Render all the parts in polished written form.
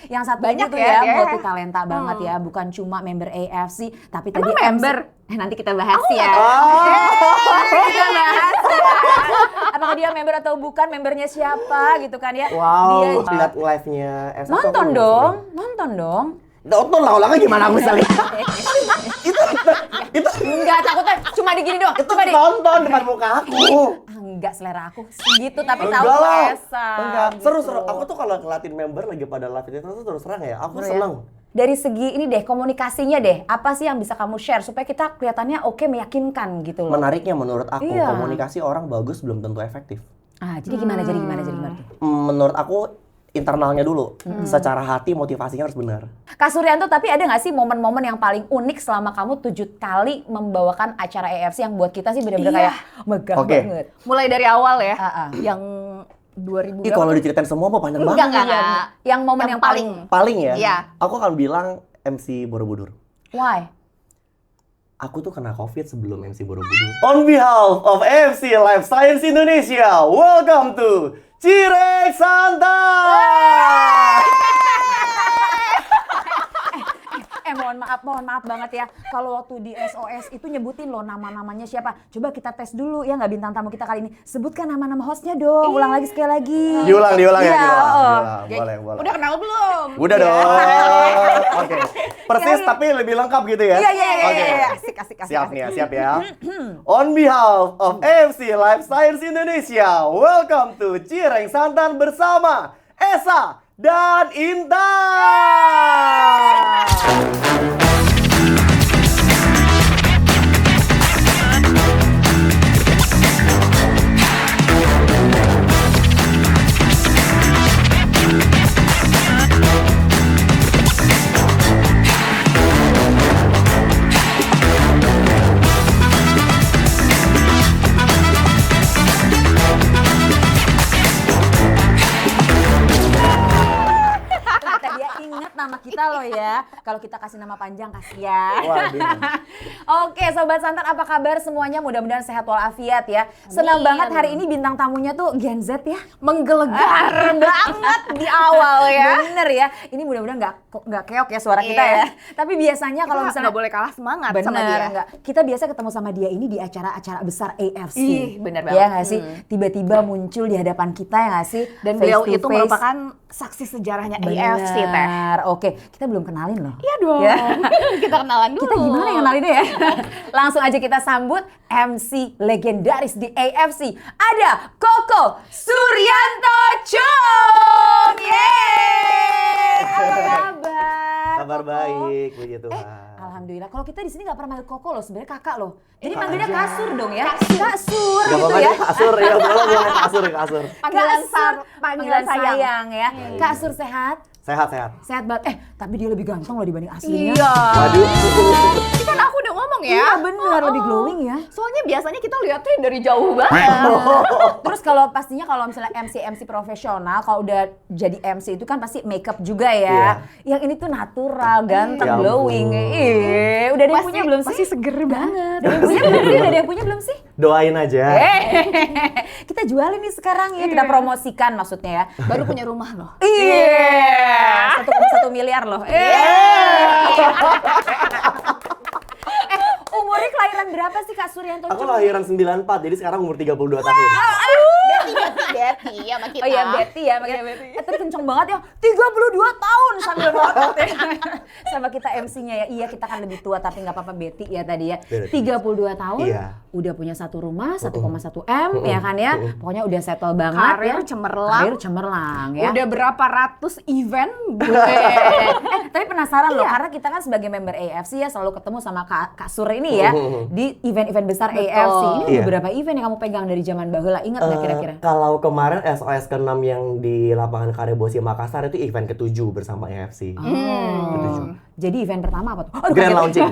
Yang satu ini Banyak tuh ya, dia. multi talenta banget ya, bukan cuma member AFC, tapi tadi Emang member? Nanti kita bahas ya. Kita bahas ya. Apakah dia member atau bukan, membernya siapa gitu kan ya. Wow, Dia lihat live-nya Esa. nonton dong, nonton dong. Nonton lah, olahnya gimana aku bisa lihat? itu Enggak, takutnya cuma digini doang. itu Coba di nonton depan muka aku. enggak, selera aku segitu tapi tahu Enggak lah. Esa. Enggak, gitu. seru-seru. Aku tuh kalau ngeliatin member lagi pada live itu tuh terus terang ya, aku Seru ya? seneng. Dari segi ini deh, komunikasinya deh, apa sih yang bisa kamu share supaya kita kelihatannya oke, meyakinkan gitu loh. Menariknya menurut aku, Iya. komunikasi orang bagus belum tentu efektif. Jadi gimana tuh? Menurut aku internalnya dulu, secara hati motivasinya harus benar. Kak Suryanto, tapi ada nggak sih momen-momen yang paling unik selama kamu 7 kali membawakan acara AFC yang buat kita sih benar-benar Iya. kayak megah Oke. banget. Mulai dari awal ya, Yang 2000 Ih, kalau diceritain semua apa panjang banget. enggak. yang momen yang paling Paling ya, Iya. aku akan bilang MC Borobudur. why? Aku tuh kena COVID sebelum MC Borobudur. On behalf of AFC Life Science Indonesia, welcome to Cireng Santai! Mohon maaf banget ya. Kalau waktu di SOS itu nyebutin loh nama-namanya siapa. Coba kita tes dulu ya, nggak bintang tamu kita kali ini. Sebutkan nama-nama hostnya dong. Ulang lagi sekali lagi. Diulang ya, Iya, diulang. Boleh. Udah kenal belum? Udah dong. Oke. Persis tapi lebih lengkap gitu ya? Iya. Oke. Asik. Siap nih ya, siap ya. On behalf of AFC Life Science Indonesia, welcome to Cireng Santan bersama Esa dan Intan. Ternyata dia ingat nama kita loh ya. Kalau kita kasih nama panjang kasihan. Waduh. Oke, Sobat Santan, apa kabar semuanya? Mudah-mudahan sehat walafiat ya. Senang banget hari ini bintang tamunya tuh Gen Z ya. Menggelegar banget di awal ya. Bener ya. Ini mudah-mudahan nggak keok ya suara kita ya. Tapi biasanya kalau Kita misalnya nggak boleh kalah semangat bener, sama dia. enggak. Kita biasa ketemu sama dia ini di acara-acara besar AFC. Ih, bener banget. Ya nggak sih? Tiba-tiba muncul di hadapan kita ya nggak sih? Dan Face beliau to itu face. merupakan saksi sejarahnya AFC teh. Bener. Oke, kita belum kenalin loh. Iya dong. Ya. Kita kenalan dulu. Kita gimana yang kenalinnya ya? Langsung aja kita sambut MC legendaris di AFC. Ada Koko Suryanto Chung. Yeay! Apa kabar? Kabar baik, puji Tuhan. Alhamdulillah. Kalau kita di sini nggak pernah manggil Koko loh, sebenarnya kakak loh. Jadi Kakak manggilnya aja. kasur dong ya. Kasur Gak gitu apa-apa ya. deh, kasur ya, boleh kasur. Panggilan Kasur, panggilan sayang. ya. Kasur sehat? Sehat. Sehat banget. Tapi dia lebih ganteng loh dibanding aslinya. Iya. Waduh. Ini kan aku udah ngomong ya. Iya bener, lebih glowing ya. Soalnya biasanya kita lihatnya dari jauh banget. Terus kalau pastinya kalau misalnya MC profesional, kalau udah jadi MC itu kan pasti makeup juga ya. Yang ini tuh natural, ganteng, Ya ampun. glowing. Udah ada yang punya belum sih? Masih seger banget. Udah ada yang punya belum sih? Udah ada yang punya belum sih? Doain aja. Kita jualin nih sekarang ya, kita promosikan maksudnya ya. Baru punya rumah loh. Iya, 1,1 miliar loh. Umurnya kelahiran berapa sih Kak Suryanto? Aku lahiran 94, jadi sekarang umur 32 tahun. Betty sama kita. Oh iya, Betty ya. Tapi kenceng banget ya. 32 tahun sambil ngotot ya. Sama kita MC-nya ya. Iya, kita kan lebih tua tapi nggak apa-apa Betty ya tadi ya. 32 tahun. Iya. Udah punya satu rumah, 1,1 M ya kan ya. Pokoknya udah settle banget Karir ya. cemerlang. Karir cemerlang ya. Udah berapa ratus event Tapi penasaran loh, karena kita kan sebagai member AFC ya selalu ketemu sama Kak Sur ini ya di event-event besar Betul. AFC. Ini Iya. beberapa event yang kamu pegang dari zaman baheula, ingat nggak kira-kira? Kalau kemarin SOS ke-6 yang di lapangan Karebosi Makassar itu event ke-7 bersama AFC. Jadi event pertama apa tuh? Grand kaget. launching.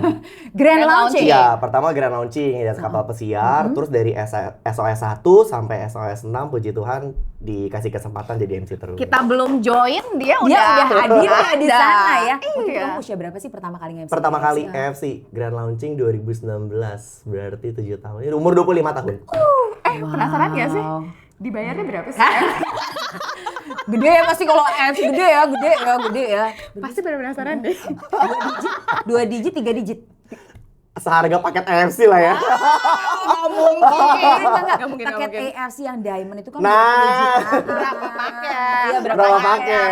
Grand launching. Iya, pertama grand launching di atas kapal pesiar, terus dari SOS 1 sampai SOS 6 puji Tuhan dikasih kesempatan jadi MC terus. kita belum join, dia Dia udah udah hadir ya di ada. sana ya. Waktu Iya. kamu usia berapa sih pertama kali nge-MC? Pertama kali AFC? AFC grand launching 2019, berarti 7 tahun. Ini umur 25 tahun. Penasaran gak sih? Dibayarnya berapa sih? Gede ya pasti kalau MC gede ya. Pasti penasaran deh. 2 digit, 3 digit. Seharga paket AFC lah ya. Nggak mungkin. Enggak, mungkin. paket AFC yang diamond itu kan Nah. 20 jutaan. Berapa paket? Iya, Berapa paket?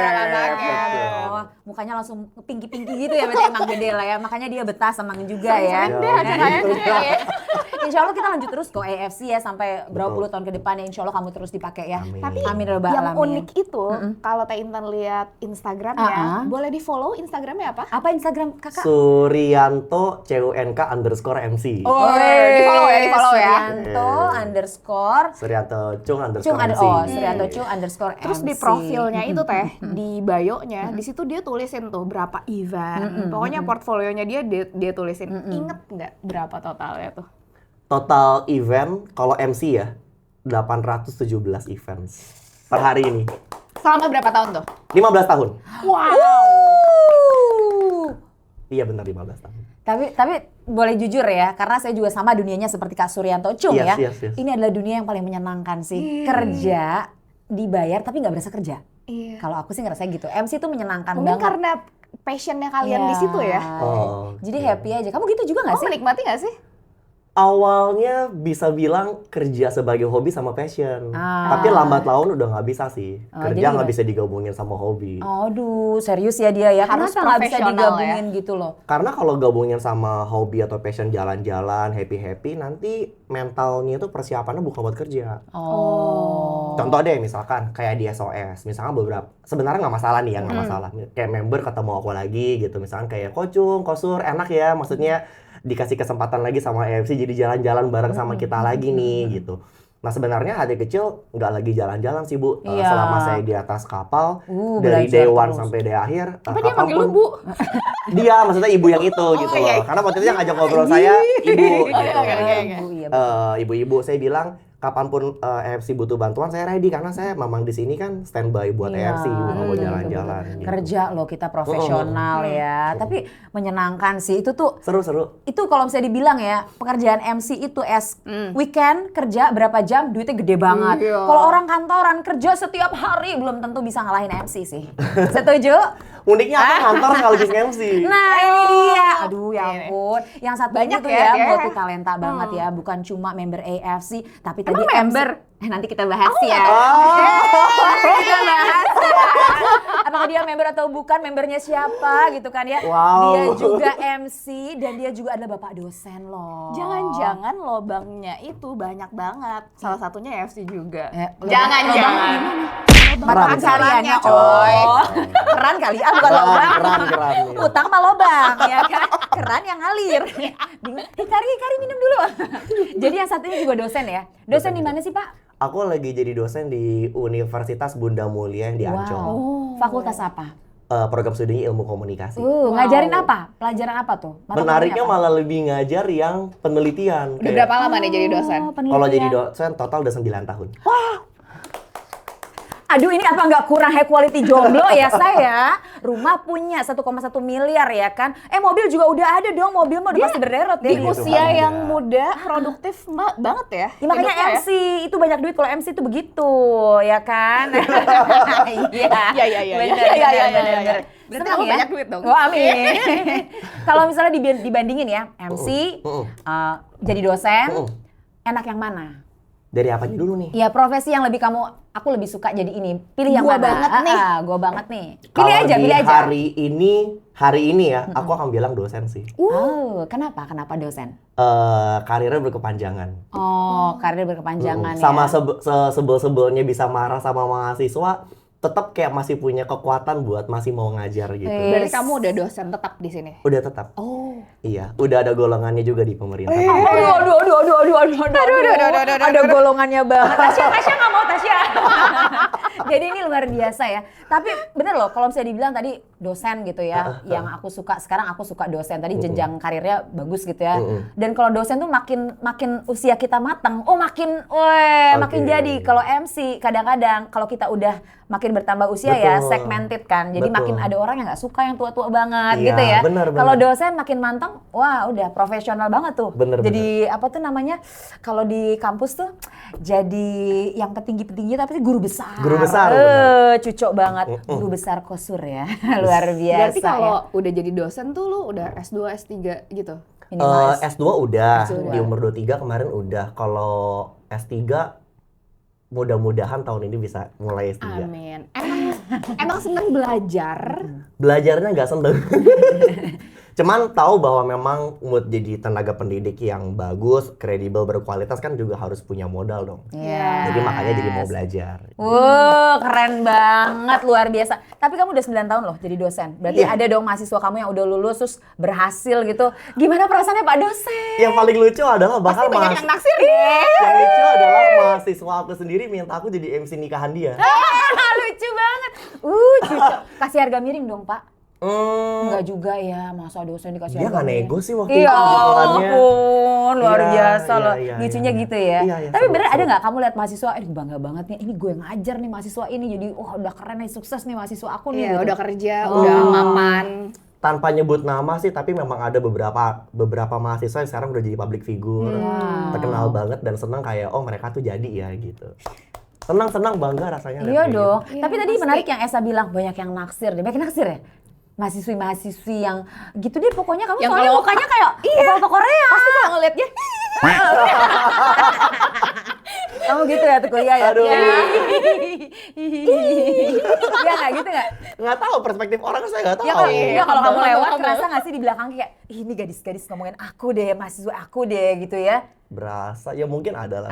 Oh, mukanya langsung pinky-pinky gitu ya, berarti emang gede lah ya. Makanya dia betah sama juga ya. Iya, Deh, acaranya gitu. deh. Insya Allah kita lanjut terus kok AFC ya sampai berapa Betul. puluh tahun ke depan ya. Insya Allah kamu terus dipakai ya. Amin. Tapi Amin ya rabbal yang alamin. unik itu, kalau Teh Intan lihat Instagramnya, boleh di follow Instagramnya apa? Apa Instagram kakak? Suryanto CUNK_MC. Oh, di-follow ya, di-follow ya. Suryanto underscore Suryanto Cung _ Cung MC. Suryanto Cung underscore Terus di MC. profilnya itu Teh, di bio-nya, di situ dia tulisin tuh berapa event. Pokoknya portfolionya dia tulisin. Ingat nggak berapa totalnya tuh? Total event kalau MC ya 817 events per hari ini. Selama berapa tahun tuh? 15 tahun. Wow. Iya benar 15 tahun. Tapi boleh jujur ya, karena saya juga sama dunianya seperti Kak Suryanto Cung ya. Yes. Ini adalah dunia yang paling menyenangkan sih. Kerja, dibayar tapi nggak berasa kerja. Iya. Kalau aku sih ngerasa gitu. MC itu menyenangkan Mungkin banget. karena passionnya kalian di situ ya. Oh, Jadi oke. happy aja. Kamu gitu juga nggak Kamu sih? menikmati nggak sih? Awalnya bisa bilang kerja sebagai hobi sama passion. Tapi lambat laun udah nggak bisa sih. jadi Kerja nggak gimana? bisa digabungin sama hobi. Aduh, serius ya dia ya. Harus Kenapa nggak bisa profesional digabungin gitu loh? Karena kalau gabungin sama hobi atau passion jalan-jalan, happy-happy, nanti mentalnya itu persiapannya bukan buat kerja. Oh. Contoh deh misalkan kayak di SOS, misalkan beberapa, sebenarnya nggak masalah nih ya, nggak masalah. Kayak member ketemu aku lagi gitu, misalkan kayak Kocung, Kosur, enak ya, maksudnya dikasih kesempatan lagi sama AFC jadi jalan-jalan bareng sama kita lagi nih gitu. Nah sebenarnya hati kecil nggak lagi jalan-jalan sih Bu. Iya. Selama saya di atas kapal, dari belajar day one terus. sampai day akhir. Apa dia manggil lu, Bu? Dia maksudnya ibu yang itu gitu iya. loh. Karena waktu itu yang ngajak ngobrol saya ibu gitu. iya. Bu, iya. Ibu-ibu saya bilang kapanpun AFC butuh bantuan saya ready karena saya memang di sini kan standby buat Iya, AFC bukan mau betul, jalan-jalan gitu. Kerja loh kita profesional ya. Tapi menyenangkan sih. Itu tuh Seru-seru. itu kalau misalnya dibilang ya, pekerjaan MC itu weekend kerja berapa jam duitnya gede banget. Iya. Kalau orang kantoran kerja setiap hari belum tentu bisa ngalahin MC sih. Setuju? Uniknya aku kantor sekaligus MC. Nah ini dia. Aduh ya ampun. Yang satu Banyak itu ya ya dia. multi talenta banget ya. Bukan cuma member AFC tapi tadi Emang MC. member? Nanti kita bahas ya. Kita bahas ya. Apakah dia member atau bukan, membernya siapa gitu kan ya. Wow. Dia juga MC dan dia juga adalah bapak dosen loh. Jangan-jangan lobangnya itu banyak banget. Salah satunya AFC juga. Jangan-jangan. Mata Keran, pencariannya keran. coy. Keran kali ah bukan lobang. Keran. Iya. Utang mah lobang ya kan. Keran yang ngalir. Bingung. Kari minum dulu. Jadi yang satunya juga dosen ya. Dosen di mana sih Pak? Aku lagi jadi dosen di Universitas Bunda Mulia yang di Ancol. Fakultas apa? Program studinya ilmu komunikasi. Ngajarin apa? Pelajaran apa tuh? Mata Menariknya kuliahnya apa? malah lebih ngajar yang penelitian. Udah Kayak berapa lama nih jadi dosen? kalau jadi dosen total udah 9 tahun. Aduh ini apa nggak kurang high quality jomblo ya saya? Rumah punya 1,1 miliar ya kan? Mobil juga udah ada dong, mobil mah udah pasti berderet ya. Di Iya, usia Tuhan, yang ya. muda, produktif banget ya. Ya, makanya hidupnya ya. MC itu banyak duit kalau MC itu begitu ya kan? Iya. Iya. Bener. Berarti Senang kamu ya? banyak duit dong. Oh amin. Kalau misalnya dibandingin ya MC, jadi dosen, enak yang mana? Dari apanya dulu nih? Ya profesi yang aku lebih suka jadi ini. Pilih yang Gua mana? banget nih. Gua banget nih. Kalau Pilih aja. di hari ini ya, aku akan bilang dosen sih. Oh, kenapa? Kenapa dosen? Karirnya berkepanjangan. Oh, karir berkepanjangan Sama ya. sebel-sebelnya bisa marah sama mahasiswa, tetap kayak masih punya kekuatan buat masih mau ngajar gitu. Berarti kamu udah dosen tetap di sini. Udah tetap. Oh. Iya, udah ada golongannya juga di pemerintah. Aduh. Ada golongannya banget. Tasya nggak mau Tasya. Jadi ini luar biasa ya. Tapi bener loh, kalau misalnya dibilang tadi dosen gitu ya, yang aku suka, sekarang aku suka dosen. Tadi jenjang karirnya bagus gitu ya. Dan kalau dosen tuh makin usia kita matang, makin jadi. Kalau MC kadang-kadang kalau kita udah makin bertambah usia ya segmented kan. Jadi makin ada orang yang nggak suka yang tua-tua banget gitu ya. Kalau dosen makin manteng, wah udah profesional banget tuh. Jadi apa tuh namanya? Kalau di kampus tuh jadi yang petinggi-petinggi tapi guru besar. Guru besar. Cucok banget. Guru besar Kosur ya. Luar biasa. Berarti kalau udah jadi dosen tuh lu udah S2, S3 gitu? S2 udah, di umur 23 kemarin udah. Kalau S3 mudah-mudahan tahun ini bisa mulai S3. Amin. Emang seneng belajar? Belajarnya nggak seneng. Cuman tahu bahwa memang buat jadi tenaga pendidik yang bagus, kredibel, berkualitas kan juga harus punya modal dong. Jadi makanya jadi mau belajar. Keren banget, luar biasa. Tapi kamu udah 9 tahun loh jadi dosen. Berarti ada dong mahasiswa kamu yang udah lulus terus berhasil gitu. Gimana perasaannya Pak dosen? Yang paling lucu adalah bahkan banyak yang naksir yang lucu adalah mahasiswa aku sendiri minta aku jadi MC nikahan dia. Lucu banget. Cucok. Kasih harga miring dong Pak. Enggak juga ya, masa dosen dikasih Dia harga nggak miring. nego sih waktu Iya itu jualannya. ampun, luar Iya, biasa loh. iya, Lucunya iya. gitu ya. Iya, Tapi seru, bener ada seru. nggak kamu lihat mahasiswa, bangga banget nih, ini gue ngajar nih mahasiswa ini, jadi udah keren nih, sukses nih mahasiswa aku nih. Iya, gitu. udah kerja, udah mapan. Tanpa nyebut nama sih, tapi memang ada beberapa mahasiswa yang sekarang udah jadi public figure, terkenal banget dan senang kayak mereka tuh jadi ya gitu. Senang bangga rasanya. lihat Iya kayak dong. gitu. Tapi Iya, tadi pasti. menarik yang Esa bilang banyak yang naksir deh. Banyak yang naksir ya? Mahasiswi yang gitu deh pokoknya kamu Yang soalnya kalau- mukanya kayak foto Korea. Pasti kalau ngeliatnya, Kamu gitu ya tuh kuliah ya? Aduh. Iya nggak gitu nggak? Nggak tahu perspektif orang, saya nggak tahu. Ya kalau kalau kamu Humble, lewat humble. kerasa nggak sih di belakang kayak ini gadis-gadis ngomongin aku deh, mahasiswa aku deh gitu ya? Berasa ya mungkin ada lah.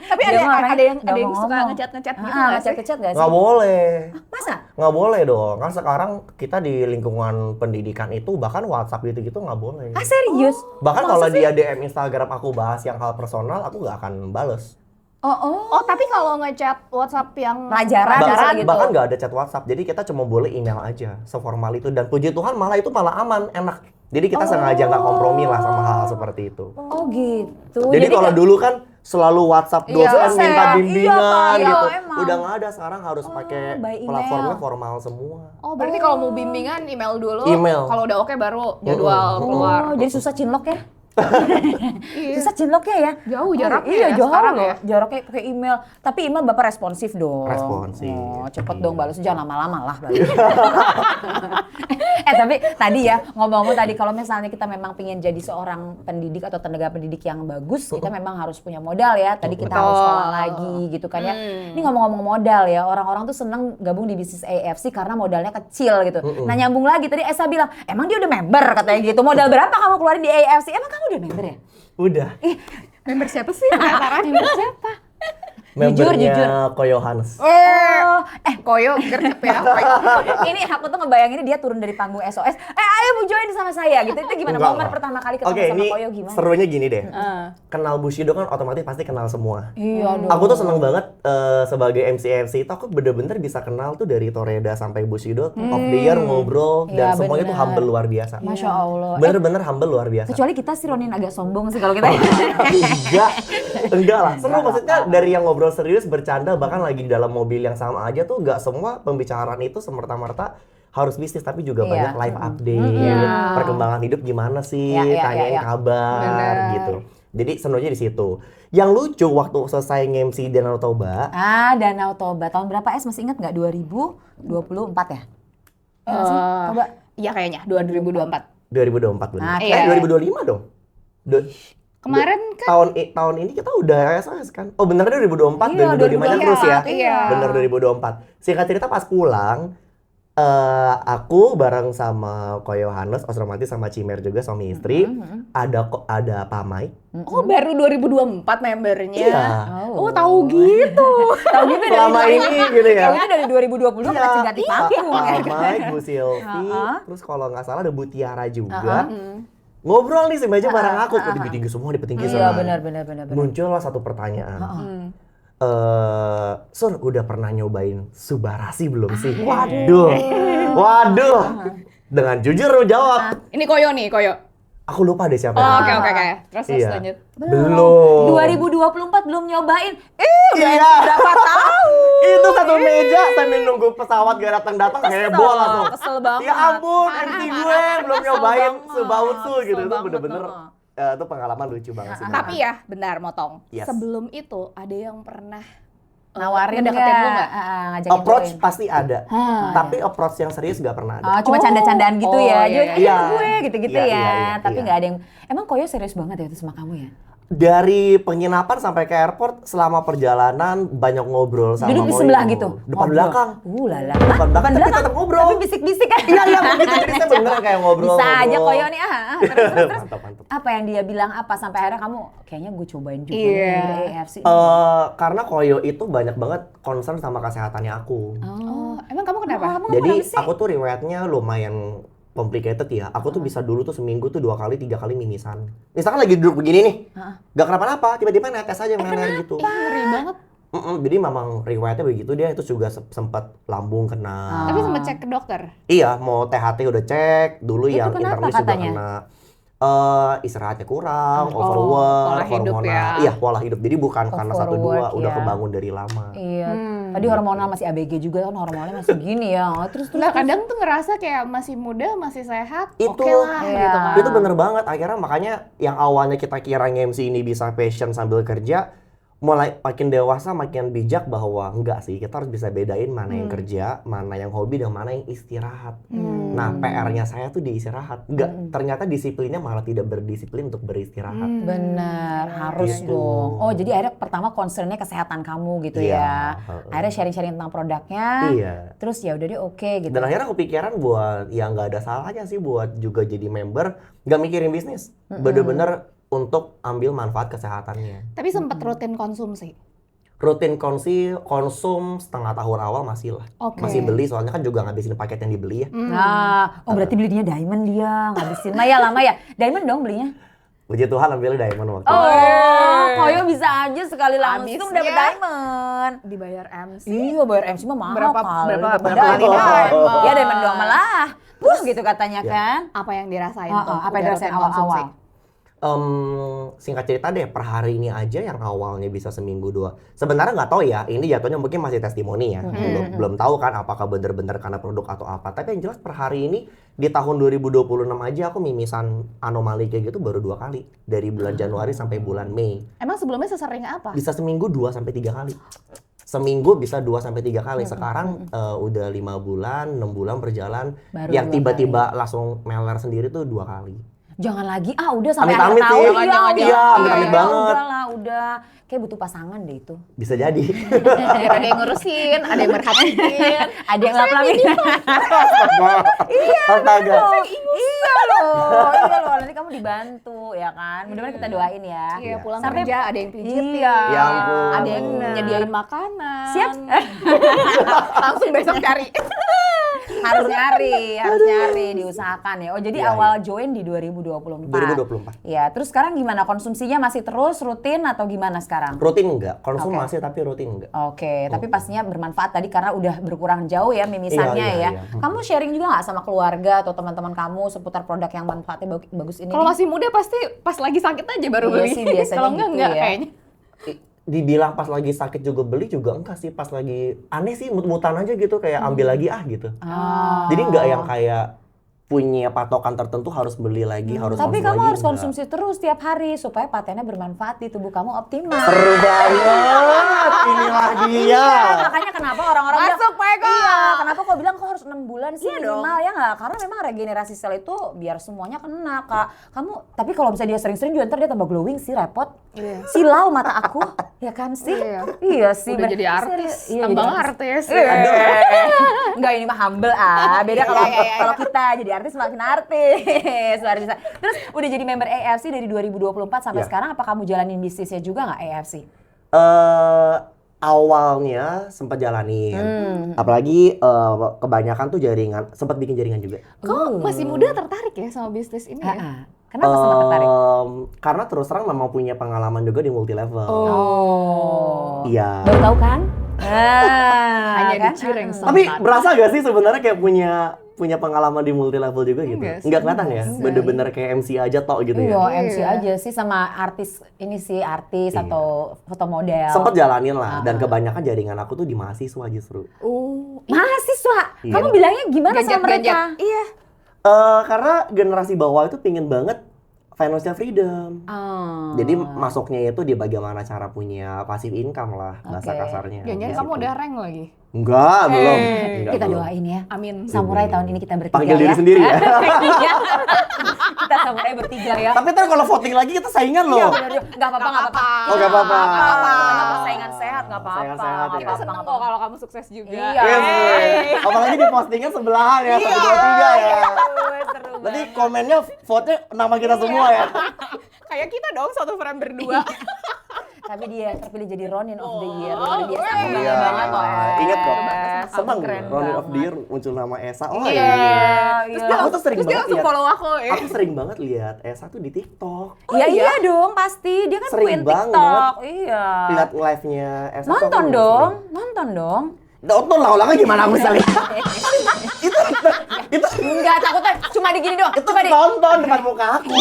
tapi Dia mah orangnya ada yang nggak mau suka ngomong. ngecat-ngecat gitu nggak sih? Ngechat nggak sih? Nggak boleh. Masa? Nggak boleh dong, kan sekarang kita di lingkungan pendidikan itu bahkan WhatsApp gitu-gitu nggak boleh. Serius? Bahkan kalau dia DM Instagram aku bahas yang hal personal, aku nggak akan bales. Oh, tapi kalau ngechat WhatsApp yang Pelajaran gitu. Bahkan nggak ada chat WhatsApp, jadi kita cuma boleh email aja, seformal itu. Dan puji Tuhan malah itu malah aman, enak. Jadi kita sengaja nggak kompromi lah sama hal seperti itu. Oh gitu. Jadi kalau dulu kan selalu WhatsApp dosen dosen. minta Iya, bimbingan Pak. Iya, gitu. emang. Udah nggak ada, sekarang harus pakai by email. platformnya formal semua. Oh, berarti kalau mau bimbingan email dulu. Email. Kalau udah oke baru jadwal keluar. Oh, jadi susah cinlok ya? Susah cinloknya ya? Jauh jaraknya Iya, ya jauh sekarang loh. ya. Jaraknya pakai email. Tapi email Bapak responsif dong. Responsif. Cepet Iya. dong balas, jangan lama-lama lah balas. Tapi tadi ya, ngomong-ngomong tadi kalau misalnya kita memang pengen jadi seorang pendidik atau tenaga pendidik yang bagus, kita memang harus punya modal ya. Tadi kita harus sekolah lagi gitu kan ya. Ini ngomong-ngomong modal ya, orang-orang tuh seneng gabung di bisnis AFC karena modalnya kecil gitu. Nah nyambung lagi, tadi Esa bilang, emang dia udah member katanya gitu. Modal berapa kamu keluarin di AFC? Emang kamu udah member ya? Udah. Member siapa sih? Penasaran. Member siapa? Membernya Koyohans. Koyo gercep ya. Koyo. Ini aku tuh ngebayanginnya dia turun dari panggung SOS. Ayo Bu join sama saya gitu. Itu gimana Enggak, momen enggak. pertama kali ketemu Oke, sama ini Koyo gimana? serunya gini deh. Kenal Bushido kan otomatis pasti kenal semua. Iya dong. Aku tuh seneng banget sebagai MC itu aku bener-bener bisa kenal tuh dari Toreda sampai Bushido, of the year ngobrol Iya, dan semuanya tuh bener. humble luar biasa. Masya Allah. Bener-bener humble luar biasa. Kecuali kita sih Ronin agak sombong sih kalau kita. Enggak lah. Seru maksudnya dari yang ngobrol serius bercanda bahkan lagi di dalam mobil yang sama aja tuh nggak semua pembicaraan itu semerta-merta harus bisnis tapi juga Iya. banyak live update, perkembangan hidup gimana sih, Iya, tanyain iya. kabar Bener. gitu. Jadi serunya di situ. Yang lucu waktu selesai nge-MC Danau Toba, Danau Toba. Tahun berapa masih ingat nggak? 2024 ya? Iya nggak sih? Coba. Iya kayaknya 2024. 2024 benar. iya. 2025 dong. Kemarin kan Tahun ini kita udah SOS kan? Oh bener 2024, Iya, 2025-nya terus ya? iya. Bener 2024. Singkat cerita pas pulang, aku bareng sama Koyo Hanes, otomatis sama Cimer juga suami istri, ada Pak Mike. oh baru 2024 membernya. Iya. Oh, tahu gitu. Tahu gitu dari Selama ini gitu ya. Tahu itu dari 2020 kita ganti panggung ya. Pak Mike, Bu Silvi, Heeh. terus kalau nggak salah ada Bu Tiara juga. Ngobrol nih semeja bareng aku, kok tinggi-tinggi semua, di petinggi Iya semua. benar. Muncullah satu pertanyaan. Sur, udah pernah nyobain Subarasi belum sih? Waduh. Dengan jujur lu jawab. Ini Koyo nih, Koyo. Aku lupa deh siapa. Oh, yang- oke. Terus Iya. lanjut. Belum. 2024 belum nyobain. Iya. Berapa tahun? Itu satu meja sambil nunggu pesawat gak datang-datang heboh langsung. Kesel banget. Ya ampun, MC gue belum nyobain banget. Subautsu gitu. Kesel Itu banget, bener-bener heeh. itu pengalaman lucu banget sih. Tapi ya, bentar motong. Yes. Sebelum itu ada yang pernah Nawarin ngedeketin lu nggak? Ngajakin approach join. pasti ada. Tapi approach yang serius gak pernah ada. Oh, cuma canda-candaan gitu ya. iya, Join iya. gue gitu-gitu Iya, ya. iya, Tapi iya. nggak ada yang. Emang Koyo serius banget ya itu sama kamu ya? Dari penginapan sampai ke airport selama perjalanan banyak ngobrol sama Duduk di Moyo. sebelah gitu. Depan Ngobrol. belakang. Lala. Depan belakang, tapi tetap ngobrol. Tapi bisik-bisik kan. Iya begitu, jadi saya beneran kayak ngobrol. Bisa aja ngobrol. Koyo nih. Terus. Mantap. Apa yang dia bilang apa sampai akhirnya kamu kayaknya gue cobain juga Iya. nih dari AFC. Karena Koyo itu banyak banget concern sama kesehatannya aku. Oh, emang kamu kenapa? Jadi aku tuh riwayatnya lumayan complicated ya. Aku tuh bisa dulu tuh seminggu tuh 2 kali 3 kali mimisan. Misalkan lagi duduk begini nih, gak kenapa-napa, tiba-tiba netes aja mengalir gitu. Ngeri banget. Jadi memang riwayatnya begitu, dia itu juga sempat lambung kena. Tapi sempat cek ke dokter. Iya, mau THT udah cek, dulu Itu yang kenapa internis juga katanya? kena istirahatnya kurang, Oh, overwork, pola hidup hormonal. ya. Iya, pola hidup. Jadi bukan karena 1-2 Overwork, udah ya. kebangun dari lama. Iya. Tadi hormonal masih ABG juga kan hormonalnya masih gini ya. Terus Nah, kadang tuh ngerasa kayak masih muda, masih sehat, Itu, oke lah iya. gitu kan. Itu bener banget, akhirnya makanya yang awalnya kita kira MC ini bisa passion sambil kerja, mulai makin dewasa makin bijak bahwa enggak sih, kita harus bisa bedain mana yang kerja, mana yang hobi, dan mana yang istirahat. Nah, PR-nya saya tuh di istirahat. Enggak, ternyata disiplinnya malah tidak berdisiplin untuk beristirahat. bener, harus Gitu. dong. Oh, jadi akhirnya pertama concernnya kesehatan kamu gitu Iya, ya. heeh. Akhirnya sharing-sharing tentang produknya. Iya. Terus ya udah deh oke gitu. Dan akhirnya kepikiran buat yang nggak ada salahnya sih buat juga jadi member, nggak mikirin bisnis, bener-bener untuk ambil manfaat kesehatannya. Tapi sempat rutin konsumsi. Rutin konsum setengah tahun awal masih lah. Oke. Masih beli, soalnya kan juga ngabisin paket yang dibeli ya. Nah, oh berarti belinya diamond dia, ngabisin. Lama ya. Diamond dong belinya. Puji Tuhan ambil diamond waktu itu. Oh, Koyo bisa aja sekali langsung Habis dapet ya. diamond. Dibayar MC. Iya, bayar MC mah mahal Berapa kali. kali Dapet diamond? Ya diamond doang malah. Gitu katanya Ya. kan. Apa yang dirasain Oh, tuh? apa udah yang dirasain rutin konsumsi? awal-awal? Singkat cerita deh, per hari ini aja yang awalnya bisa seminggu 2. Sebenarnya nggak tahu ya, ini jatuhnya mungkin masih testimoni ya. Belum tahu kan apakah bener-bener karena produk atau apa. Tapi yang jelas per hari ini di tahun 2026 aja aku mimisan anomali kayak gitu baru 2 kali. Dari bulan Januari sampai bulan Mei. Emang sebelumnya sesering apa? Bisa seminggu 2 sampai 3 kali. Seminggu bisa 2 sampai 3 kali. Sekarang udah 5 bulan, 6 bulan berjalan. Baru Yang 2 tiba-tiba langsung meler sendiri tuh 2 kali. Jangan lagi, udah sampai Amit-amit akhir sih. tahun. Jangan, iya, amit-amit banget. Udah lah, udah. Kayak butuh pasangan deh itu. Bisa jadi. Ada yang ngurusin, ada yang merhatiin. Ada yang ngelap-lapin. Astaga. Iya loh, nanti kamu dibantu ya kan. Mudah-mudahan kita doain ya. Iya, pulang Sampai- kerja ada yang pijitin. Iya. Ya ampun. Ada yang Bener. nyediain makanan. Siap. Langsung besok cari. harus nyari, diusahakan ya. Oh, jadi Iya, awal join di 2024. 2024. Iya, terus sekarang gimana? Konsumsinya masih terus rutin atau gimana sekarang? Rutin enggak, konsum Oke. masih tapi rutin enggak. Oke, tapi pastinya bermanfaat tadi karena udah berkurang jauh ya mimisannya Iya, ya. iya. Kamu sharing juga nggak sama keluarga atau teman-teman kamu seputar produk yang manfaatnya bagus ini? Kalau nih? masih muda pasti pas lagi sakit aja baru Iya beli. sih, biasanya Kalau enggak gitu enggak ya. kayaknya. Dibilang pas lagi sakit juga beli juga enggak sih, pas lagi aneh sih mut-mutan aja gitu kayak ambil lagi gitu. Ah. Jadi enggak yang kayak punya patokan tertentu harus beli lagi, harus Tapi konsum kamu lagi, harus enggak. konsumsi terus tiap hari supaya patennya bermanfaat di tubuh kamu optimal. Seru banget, inilah dia. Iya, makanya kenapa orang-orang Masuk, Pak Eko. Iya, kenapa kok bilang kok harus 6 bulan sih Iya minimal ya nggak? Karena memang regenerasi sel itu biar semuanya kena, Kak. Tapi kalau misalnya dia sering-sering juga ntar dia tambah glowing sih, repot. Iya. Silau mata aku, ya kan sih? Iya. Iya sih. Udah bener. jadi artis, Iya, tambang jadi artis. Enggak, ini mah humble beda kalau kita jadi artis makin artis. Luar biasa. Terus udah jadi member AFC dari 2024 sampai Iya. sekarang, apa kamu jalanin bisnisnya juga nggak AFC? Awalnya sempat jalanin, apalagi kebanyakan tuh jaringan, sempat bikin jaringan juga. Kok masih muda tertarik ya sama bisnis ini ya? Ah, Kenapa sempat tertarik? Karena terus terang memang punya pengalaman juga di multi level. Oh. Iya. Baru tahu kan? Hanya kan? di Cireng Tapi Selatan. berasa gak sih sebenarnya kayak punya pengalaman di multi level juga gitu? Enggak sih. Enggak kelihatan ya? Enggak. Bener-bener kayak MC aja tok gitu Iya, ya? MC aja sih sama artis ini sih artis Iya. atau foto model. Sempet jalanin lah, dan kebanyakan jaringan aku tuh di mahasiswa justru. Mahasiswa. Iya. Kamu bilangnya gimana sama mereka? Gajak-gajak. Iya. Karena generasi bawah itu pingin banget financial freedom. Oh. Jadi masuknya itu di bagaimana cara punya passive income lah, bahasa Oke. kasarnya. Jangan-jangan Di kamu situ. udah rank lagi. Enggak, belum. Enggak, Kita belum. doain ya. Amin. Samurai tahun ini kita bertiga Panggil ya. diri sendiri ya. Iya. Kita samurai bertiga ya. Tapi ntar kalau voting lagi kita saingan loh. Iya benar. Enggak apa-apa, enggak apa-apa. Oh, nggak apa-apa. Karena persaingan sehat enggak apa-apa. Persaingan sehat, ya. Kita seneng kok kalau kamu sukses juga. Iya. Yes. Apalagi di postingnya sebelahan ya, 1, 2, 3 ya. Seru Nanti banget. komennya vote-nya nama kita semua ya. Kayak kita dong satu frame berdua. Tapi dia terpilih jadi Ronin of the Year. Oh, Luar biasa. Aku iya. bangga banget kok. Ingat kok. Es. Seneng Keren Ronin of the banget. Year muncul nama Esa. Oh Iya. Iya. Aku tuh sering Terus dia banget langsung lihat. follow aku ya. Aku sering banget lihat Esa tuh di TikTok. Iya iya dong pasti. Dia kan Sering queen banget. TikTok. Iya. Lihat live-nya Esa tuh aku Nonton sering. dong. Nonton dong. Nonton lah, ulangnya gimana aku bisa lihat? itu Enggak, takutnya cuma di gini doang. itu Coba di. nonton depan muka aku.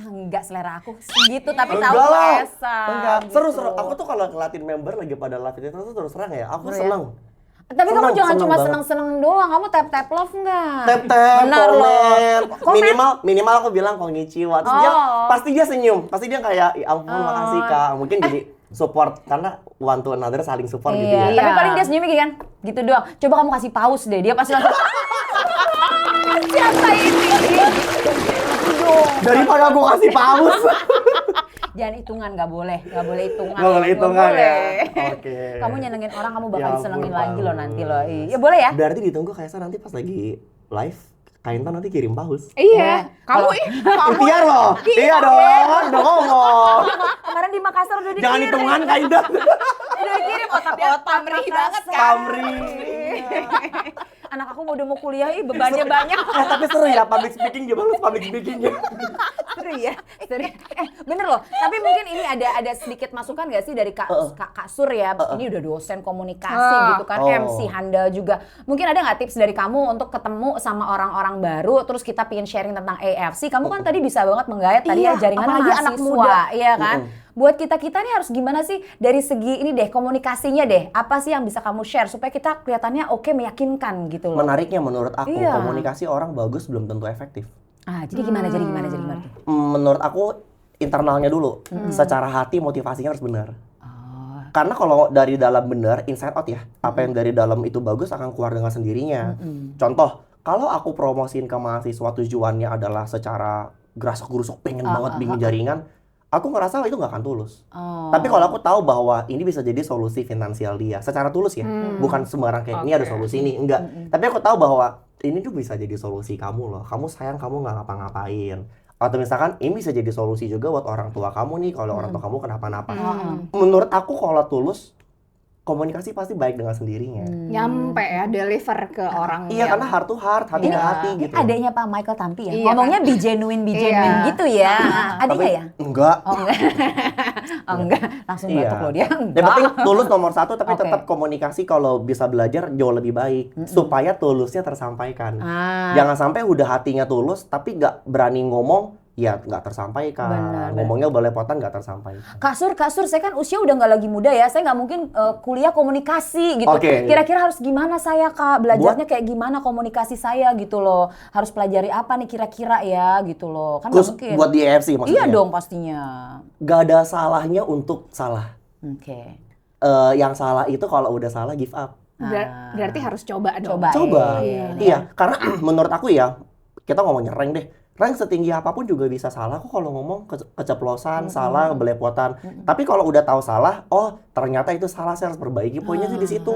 Enggak, selera aku segitu tapi tahu Enggak lah. Esa. Enggak, gitu. seru-seru. Aku tuh kalau ngeliatin member lagi pada live itu tuh terus terang ya, aku Seru ya? seneng. Tapi kamu Seneng, jangan seneng cuma banget. seneng-seneng doang, kamu tap-tap love enggak? Tap-tap, Benar loh. komen. Minimal aku bilang konnichiwa. Terus dia Oh. pasti dia senyum. Pasti dia kayak, ya ampun makasih Kak. Mungkin jadi support karena one to another saling support gitu Iya, ya. tapi paling dia senyumnya gini kan, gitu doang. Coba kamu kasih pause deh, dia pasti langsung siapa ini? Gitu dong. Daripada aku kasih paus. Jangan hitungan, nggak boleh hitungan. Nggak boleh hitungan ya. boleh. Oke. Kamu nyenengin orang, kamu bakal Ya ampun, disenengin lagi loh nanti Paus. loh. Iya, boleh ya? Berarti ditunggu Kaisa nanti pas lagi live, Kainta nanti kirim paus. Iya. Kamu kamu Ikhtiar loh. Iya dong, udah ngomong. Kemarin di Makassar udah dikirim. Jangan hitungan Kainta. Udah dikirim otak-otak pamrih banget kan. Pamri. Anak aku udah mau kuliah, ih bebannya banyak. Tapi seru ya public speaking, gimana public speakingnya? Seru ya? Seru. Bener loh. Tapi mungkin ini ada sedikit masukan gak sih dari Kak Sur ya? Ini udah dosen komunikasi gitu kan, Oh. MC handal juga. Mungkin ada nggak tips dari kamu untuk ketemu sama orang-orang baru, terus kita pengen sharing tentang AFC? Kamu kan tadi bisa banget menggait tadi ya Iya, jaringan apalagi anak mahasiswa, muda. iya kan? Buat kita-kita nih harus gimana sih dari segi ini deh, komunikasinya deh. Apa sih yang bisa kamu share supaya kita kelihatannya oke, meyakinkan gitu loh. Menariknya menurut aku, Iya. komunikasi orang bagus belum tentu efektif. Jadi gimana? Menurut aku internalnya dulu, secara hati motivasinya harus benar. Karena kalau dari dalam benar, inside out ya, apa yang dari dalam itu bagus akan keluar dengan sendirinya. Contoh, kalau aku promosiin ke mahasiswa tujuannya adalah secara gerasak-gerusuk pengen banget bikin jaringan, aku ngerasa itu nggak akan tulus. Tapi kalau aku tahu bahwa ini bisa jadi solusi finansial dia, secara tulus ya, bukan sembarang kayak ini ada solusi ini, enggak. Tapi aku tahu bahwa ini tuh bisa jadi solusi kamu loh. Kamu sayang kamu nggak ngapa-ngapain. Atau misalkan ini bisa jadi solusi juga buat orang tua kamu nih kalau orang tua kamu kenapa-napa. Menurut aku kalau tulus, komunikasi pasti baik dengan sendirinya. Nyampe ya, deliver ke orang. Iya, yang- karena heart to heart, hati ke hati Ini gitu. adanya Pak Michael Tampi ya? Iya, Ngomongnya be genuine Iya. gitu ya? Adanya Tapi ya? enggak. Oh enggak. Oh enggak. Langsung Iya. batuk loh dia. Yang Enggak. penting tulus nomor satu, tapi Oke. tetap komunikasi kalau bisa belajar jauh lebih baik. Supaya tulusnya tersampaikan. Ah. Jangan sampai udah hatinya tulus, tapi nggak berani ngomong, ya nggak tersampaikan. Benar. Ngomongnya belepotan nggak tersampaikan. Kak Sur, saya kan usia udah nggak lagi muda ya. Saya nggak mungkin kuliah komunikasi gitu. Oke. Kira-kira harus gimana saya Kak? Belajarnya kayak gimana komunikasi saya gitu loh. Harus pelajari apa nih kira-kira ya gitu loh. Kan nggak Khusus mungkin. buat di EFC maksudnya. Iya dong pastinya. Gak ada salahnya untuk salah. Oke. Yang salah itu kalau udah salah give up. Berarti harus coba dong. Coba. Iya, karena menurut aku ya, kita ngomongnya rank deh. Rank setinggi apapun juga bisa salah kok kalau ngomong keceplosan, salah, belepotan. Tapi kalau udah tahu salah, oh ternyata itu salah, saya harus perbaiki. Poinnya sih di situ.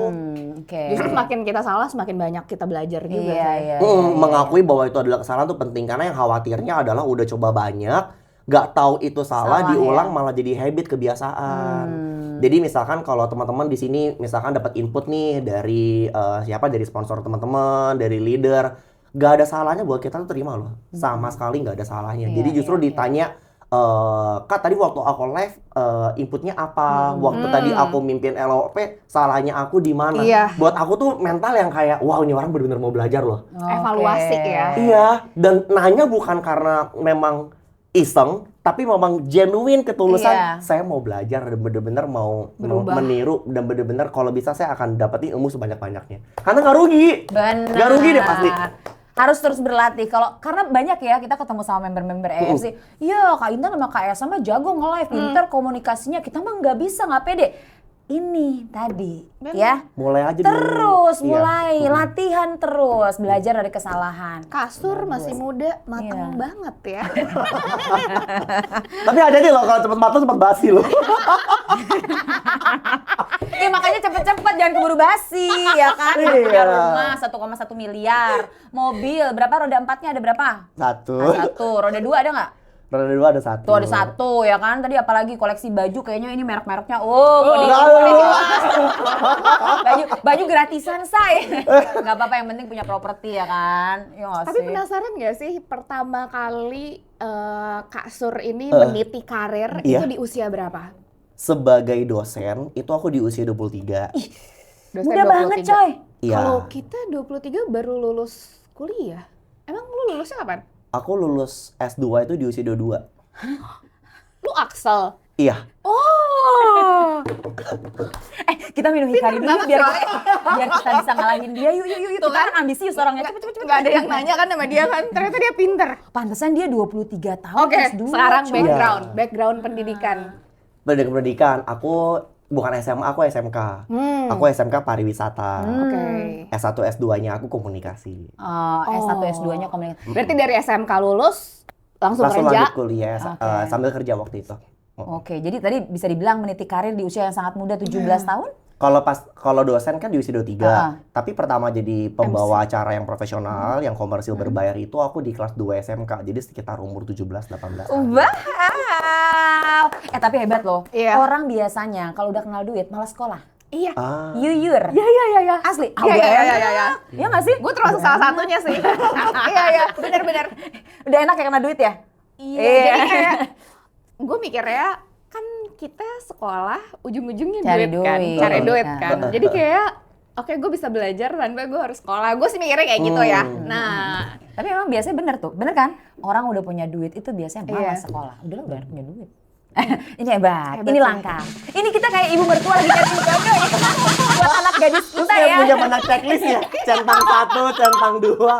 Oke. Justru semakin kita salah, semakin banyak kita belajar juga. Iya, Say. iya. Mengakui bahwa itu adalah kesalahan tuh penting, karena yang khawatirnya adalah udah coba banyak, nggak tahu itu salah, Salah, diulang malah jadi habit, kebiasaan. Jadi misalkan kalau teman-teman di sini misalkan dapat input nih dari siapa, dari sponsor teman-teman, dari leader, gak ada salahnya buat kita tuh terima loh. Sama sekali gak ada salahnya. Iya, Jadi justru iya, iya. ditanya, Kak tadi waktu aku live inputnya apa? Waktu tadi aku mimpin LOP, salahnya aku di mana? Iya. Buat aku tuh mental yang kayak, wow ini orang benar-benar mau belajar loh. Evaluasi ya. Iya, dan nanya bukan karena memang iseng, tapi memang genuine ketulusan. Iya. Saya mau belajar dan bener-bener mau Berubah. meniru dan bener-bener kalau bisa saya akan dapetin ilmu sebanyak-banyaknya. Karena nggak rugi. Benar. Nggak rugi deh pasti. Harus terus berlatih. Karena banyak ya kita ketemu sama member-member AFC. Iya, Kak Intan sama Kak Elsa mah jago nge-live, pinter komunikasinya. Kita mah nggak bisa, nggak pede. Ini tadi, ya. Mulai aja dulu. Terus Iya. mulai latihan terus, belajar dari kesalahan. Kasur masih muda, mateng Iya. banget ya. Tapi ada nih loh kalau cepet matang cepet basi loh. Ya makanya cepet-cepet jangan keburu basi, ya kan? Iya. Punya rumah 1,1 miliar, mobil berapa roda 4-nya ada berapa? Satu. Satu, roda 2 ada nggak? Roda dua ada satu. Tuh ada satu ya kan, tadi apalagi koleksi baju kayaknya ini merek-mereknya, kok baju gratisan say. Nggak apa-apa yang penting punya properti ya kan. Ya nggak Tapi sih? penasaran nggak sih pertama kali Kak Sur ini meniti karir Iya. itu di usia berapa? Sebagai dosen, itu aku di usia 23. Dosen Muda banget coy. Iya. Kalau kita 23 baru lulus kuliah. Emang lu lulusnya kapan? Aku lulus S2 itu di usia 22. Lu Axel. Iya. Oh. Kita minum hikari dulu banget, biar coy. biar kita bisa ngalahin dia. Yuk. Tuh Kita kan? kan ambisius orangnya. Cepet. Gak ada yang nanya kan sama dia kan. Ternyata dia pinter. Pantesan dia 23 tahun. Oke, S2, sekarang coy. background pendidikan. Pendidikan, aku bukan SMA, aku SMK. Aku SMK pariwisata. Oke. S1, S2-nya aku komunikasi. S1, S2-nya komunikasi. Berarti dari SMK lulus langsung Langsung kerja. lanjut kuliah sambil kerja waktu itu. Oke, jadi tadi bisa dibilang meniti karir di usia yang sangat muda 17 tahun? Kalau dosen kan di usia 23. Tapi pertama jadi pembawa acara yang profesional, yang komersil berbayar itu aku di kelas 2 SMK. Jadi sekitar umur 17-18 tahun. Wow. Tapi hebat loh. Iya. Orang biasanya kalau udah kenal duit malah sekolah. Iya. Yuyur. Iya. Asli. Iya. Iya nggak sih? Gue termasuk salah satunya sih. Iya. Bener. Udah enak ya kena duit ya? Iya. Jadi kayak gue mikirnya kan kita sekolah ujung-ujungnya Cari duit kan, duit. cari duit Nah. kan. Jadi kayak oke gue bisa belajar tanpa gue harus sekolah. Gue sih mikirnya kayak gitu ya. Nah, Tapi memang biasanya bener tuh. Bener kan? Orang udah punya duit itu biasanya malas Iya. sekolah. Udah punya duit. Ini hebat. Ini sih. langka. Ini kita kayak ibu mertua lagi cari jodoh ya. Buat anak gadis Terus kita kayak ya. punya banyak checklist ya. Centang 1, centang 2,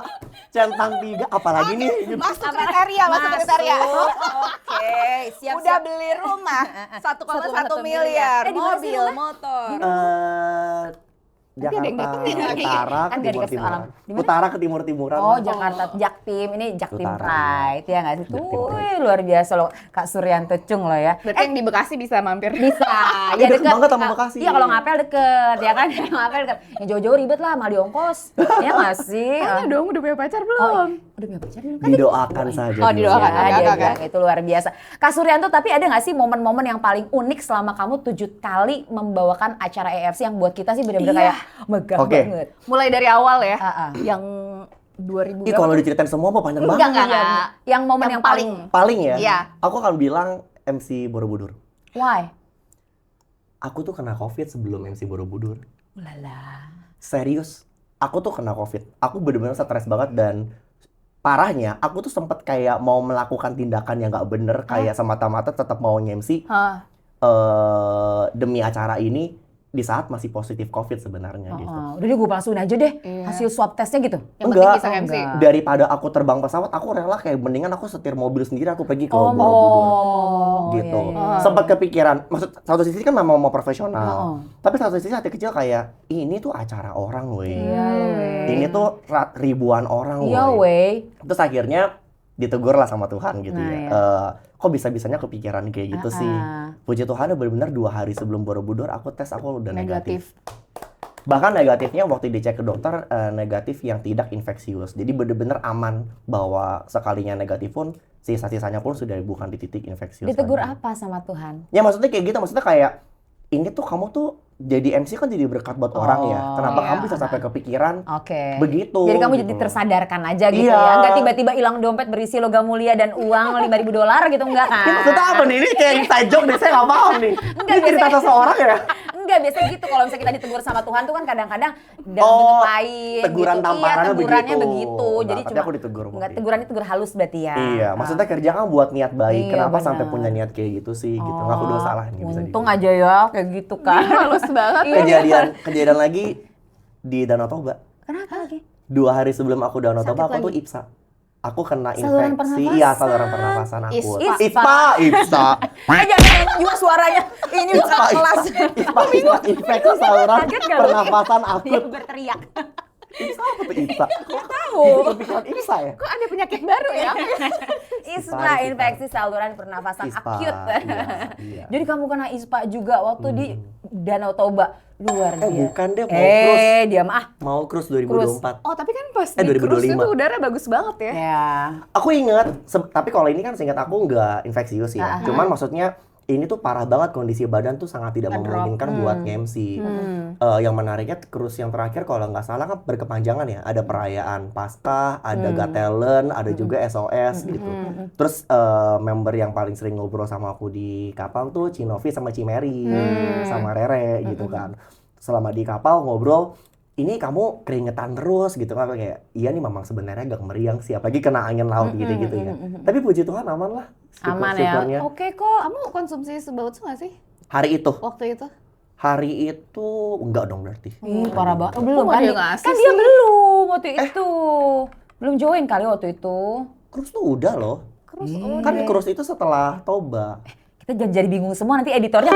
centang 3, apalagi nih? masuk kriteria, masuk kriteria. Oke, siap. Udah beli rumah 1,1 miliar, di mana sih mobil, rumah? motor. Jakarta ada yang datang nih. Utara Kan ke nggak timur dikasih timuran. alam. Di mana? Utara ke timur timuran. Oh, Jakarta Jaktim. Ini Jaktim Utara. Pride ya nggak sih? Jaktim Tuh, Pride. luar biasa loh Kak Suryanto Cung loh ya. Berarti yang di Bekasi bisa mampir. Bisa. Ya, deket banget sama Bekasi. Iya, kalau ngapel deket ya kan. Ngapel deket. Yang jauh-jauh ribet lah, mal diongkos. Ya nggak sih? Tanya dong, udah punya pacar Oh, belum? udah punya pacar belum? Didoakan saja. Oh, dulu. didoakan. Ya, Oke, dia oke. bilang itu luar biasa. Kak Suryanto, tapi ada nggak sih momen-momen yang paling unik selama kamu 7 kali membawakan acara AFC yang buat kita sih bener-bener Iya. kayak megah Oke. banget. Mulai dari awal ya. Yang 2000 Ih, kalau diceritain semua mah panjang banget. enggak. Yang momen yang paling Paling ya, Iya. aku akan bilang MC Borobudur. why? Aku tuh kena COVID sebelum MC Borobudur. Ulala. Serius, aku tuh kena COVID. Aku bener-bener stres banget dan parahnya, aku tuh sempet kayak mau melakukan tindakan yang nggak bener, kayak semata-mata tetap mau MC Hah. demi acara ini di saat masih positif COVID sebenarnya gitu. Udah deh gue palsuin aja deh Iya. hasil swab testnya gitu. Yang Enggak. penting bisa MC. Enggak. Daripada aku terbang pesawat, aku rela kayak mendingan aku setir mobil sendiri, aku pergi ke Borobudur. Gitu. iya, iya. Sempat kepikiran, maksud satu sisi kan memang mau profesional. Oh. Tapi satu sisi hati kecil kayak, ini tuh acara orang weh. Iya, weh. Ini tuh ribuan orang Iya, weh. weh. Terus akhirnya ditegur lah sama Tuhan gitu Nah, ya. iya. Kok bisa-bisanya kepikiran kayak gitu sih. Puji Tuhan benar-benar 2 hari sebelum Borobudur aku tes, aku udah negatif. Bahkan negatifnya waktu dicek ke dokter negatif yang tidak infeksius. Jadi benar-benar aman bahwa sekalinya negatif pun sisa-sisanya pun sudah bukan di titik infeksius. Ditegur lagi. apa sama Tuhan? Ya maksudnya kayak gitu, maksudnya kayak ini tuh kamu tuh jadi MC kan jadi berkat buat orang ya. Kenapa iya. kamu bisa sampai kepikiran Oke. begitu? Jadi kamu gitu jadi loh. tersadarkan aja gitu Iya. ya. Enggak tiba-tiba hilang dompet berisi logam mulia dan uang $5.000 gitu enggak kan? Ini maksudnya apa nih? Ini kayak inside joke deh, saya nggak paham nih. Enggak, Ini cerita biasanya- seseorang ya? Enggak, biasa gitu kalau misalnya kita ditegur sama Tuhan tuh kan kadang-kadang dalam Oh, bentuk lain teguran gitu. tamparannya Iya, tegurannya begitu. begitu. Enggak, Jadi tapi cuma aku ditegur enggak, waktu itu. tegurannya tegur halus berarti ya. Iya, maksudnya kerja kan buat niat baik. Iya, Kenapa benar. sampai punya niat kayak gitu sih? Gitu. Nggak aku dosa salah nih. Bisa Untung dibilang. aja ya kayak gitu kan. Halus banget. Kejadian lagi di Danau Toba. Kenapa lagi? 2 hari sebelum aku Danau Sakit Toba, aku lagi? tuh IPSA. Aku kena Saluran infeksi. pernafasan. Iya, saluran pernafasan aku. ISPA. IPSA. Jangan juga suaranya. Ini bukan kelas. ISPA. Infeksi saluran Kaget nggak lu? pernafasan Dia akut. berteriak. IPSA apa tuh IPSA? Tahu. Kepikiran IPSA ya? Kok ada penyakit baru ya? ISPA, infeksi saluran pernafasan ISPA, akut. iya. Jadi kamu kena ISPA juga waktu di Danau Toba. Luar biasa. Bukan deh, mau cruise. Diam ah. Mau cruise 2024. Oh, tapi kan pas di 2025. cruise itu udara bagus banget ya. Ya. Aku ingat, tapi kalau ini kan seingat aku nggak infeksius ya. Cuman maksudnya ini tuh parah banget, kondisi badan tuh sangat tidak memungkinkan buat nge-MC. Yang menariknya cruise yang terakhir kalau nggak salah kan berkepanjangan ya. Ada perayaan Paskah, ada Got Talent, ada juga SOS gitu. Terus member yang paling sering ngobrol sama aku di kapal tuh Cinovi sama Cimeri sama Rere gitu kan. Selama di kapal ngobrol, ini kamu keringetan terus gitu kan, kayak iya nih memang sebenarnya agak meriang sih, apalagi kena angin laut gitu-gitu ya. Tapi puji Tuhan aman lah. Aman syukurnya. ya. Oke kok. Kamu konsumsi sebaut nggak sih Hari itu, waktu itu? enggak dong berarti. Parah banget. Oh, belum Kok kan? dia ngasih Kan dia sih? belum waktu itu. Belum join kali waktu itu. Cruise tuh udah loh. Cruise Kan cruise itu setelah Toba. Kita jadi bingung semua nanti editornya.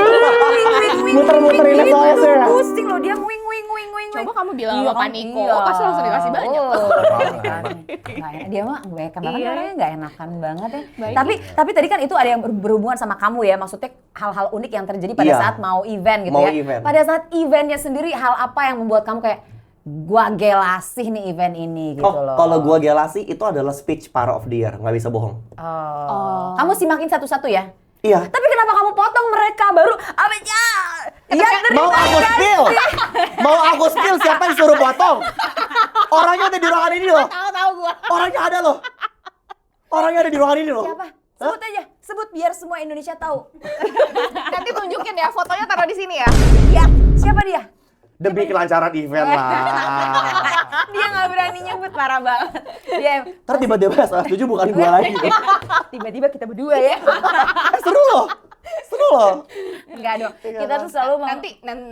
Muter-muterin SOS ya. Pusing loh dia wing. Coba kamu bilang Iya sama kan, Niko, iya. pasti langsung dikasih banyak. Dia mah gue kenapa Iya. orangnya nggak enakan banget ya. Baik. Tapi tadi kan itu ada yang berhubungan sama kamu ya, maksudnya hal-hal unik yang terjadi pada Iya. saat mau event gitu Mau ya. event. Pada saat eventnya sendiri, hal apa yang membuat kamu kayak gua gelasih nih event ini gitu loh. Kalau gua gelasi itu adalah speech para of the year, nggak bisa bohong. Oh. Kamu simakin satu-satu ya? Iya. Tapi kenapa kamu potong mereka baru abisnya? Ya Mau aku spill? Mau aku spill siapa yang suruh potong? Orangnya ada di ruangan ini loh. Tahu gua. Orangnya ada loh. Orangnya ada di ruangan ini loh. Siapa? Sebut aja, sebut biar semua Indonesia tahu. Nanti tunjukin ya, fotonya taruh di sini ya. Iya, siapa dia? Demi kelancaran event lah. Dia nggak berani nyebut, parah banget. Dia Ntar tiba-tiba setuju bukan gua lagi. tiba-tiba kita berdua ya. Seru loh. Seru loh. Enggak dong. Kita tuh selalu mau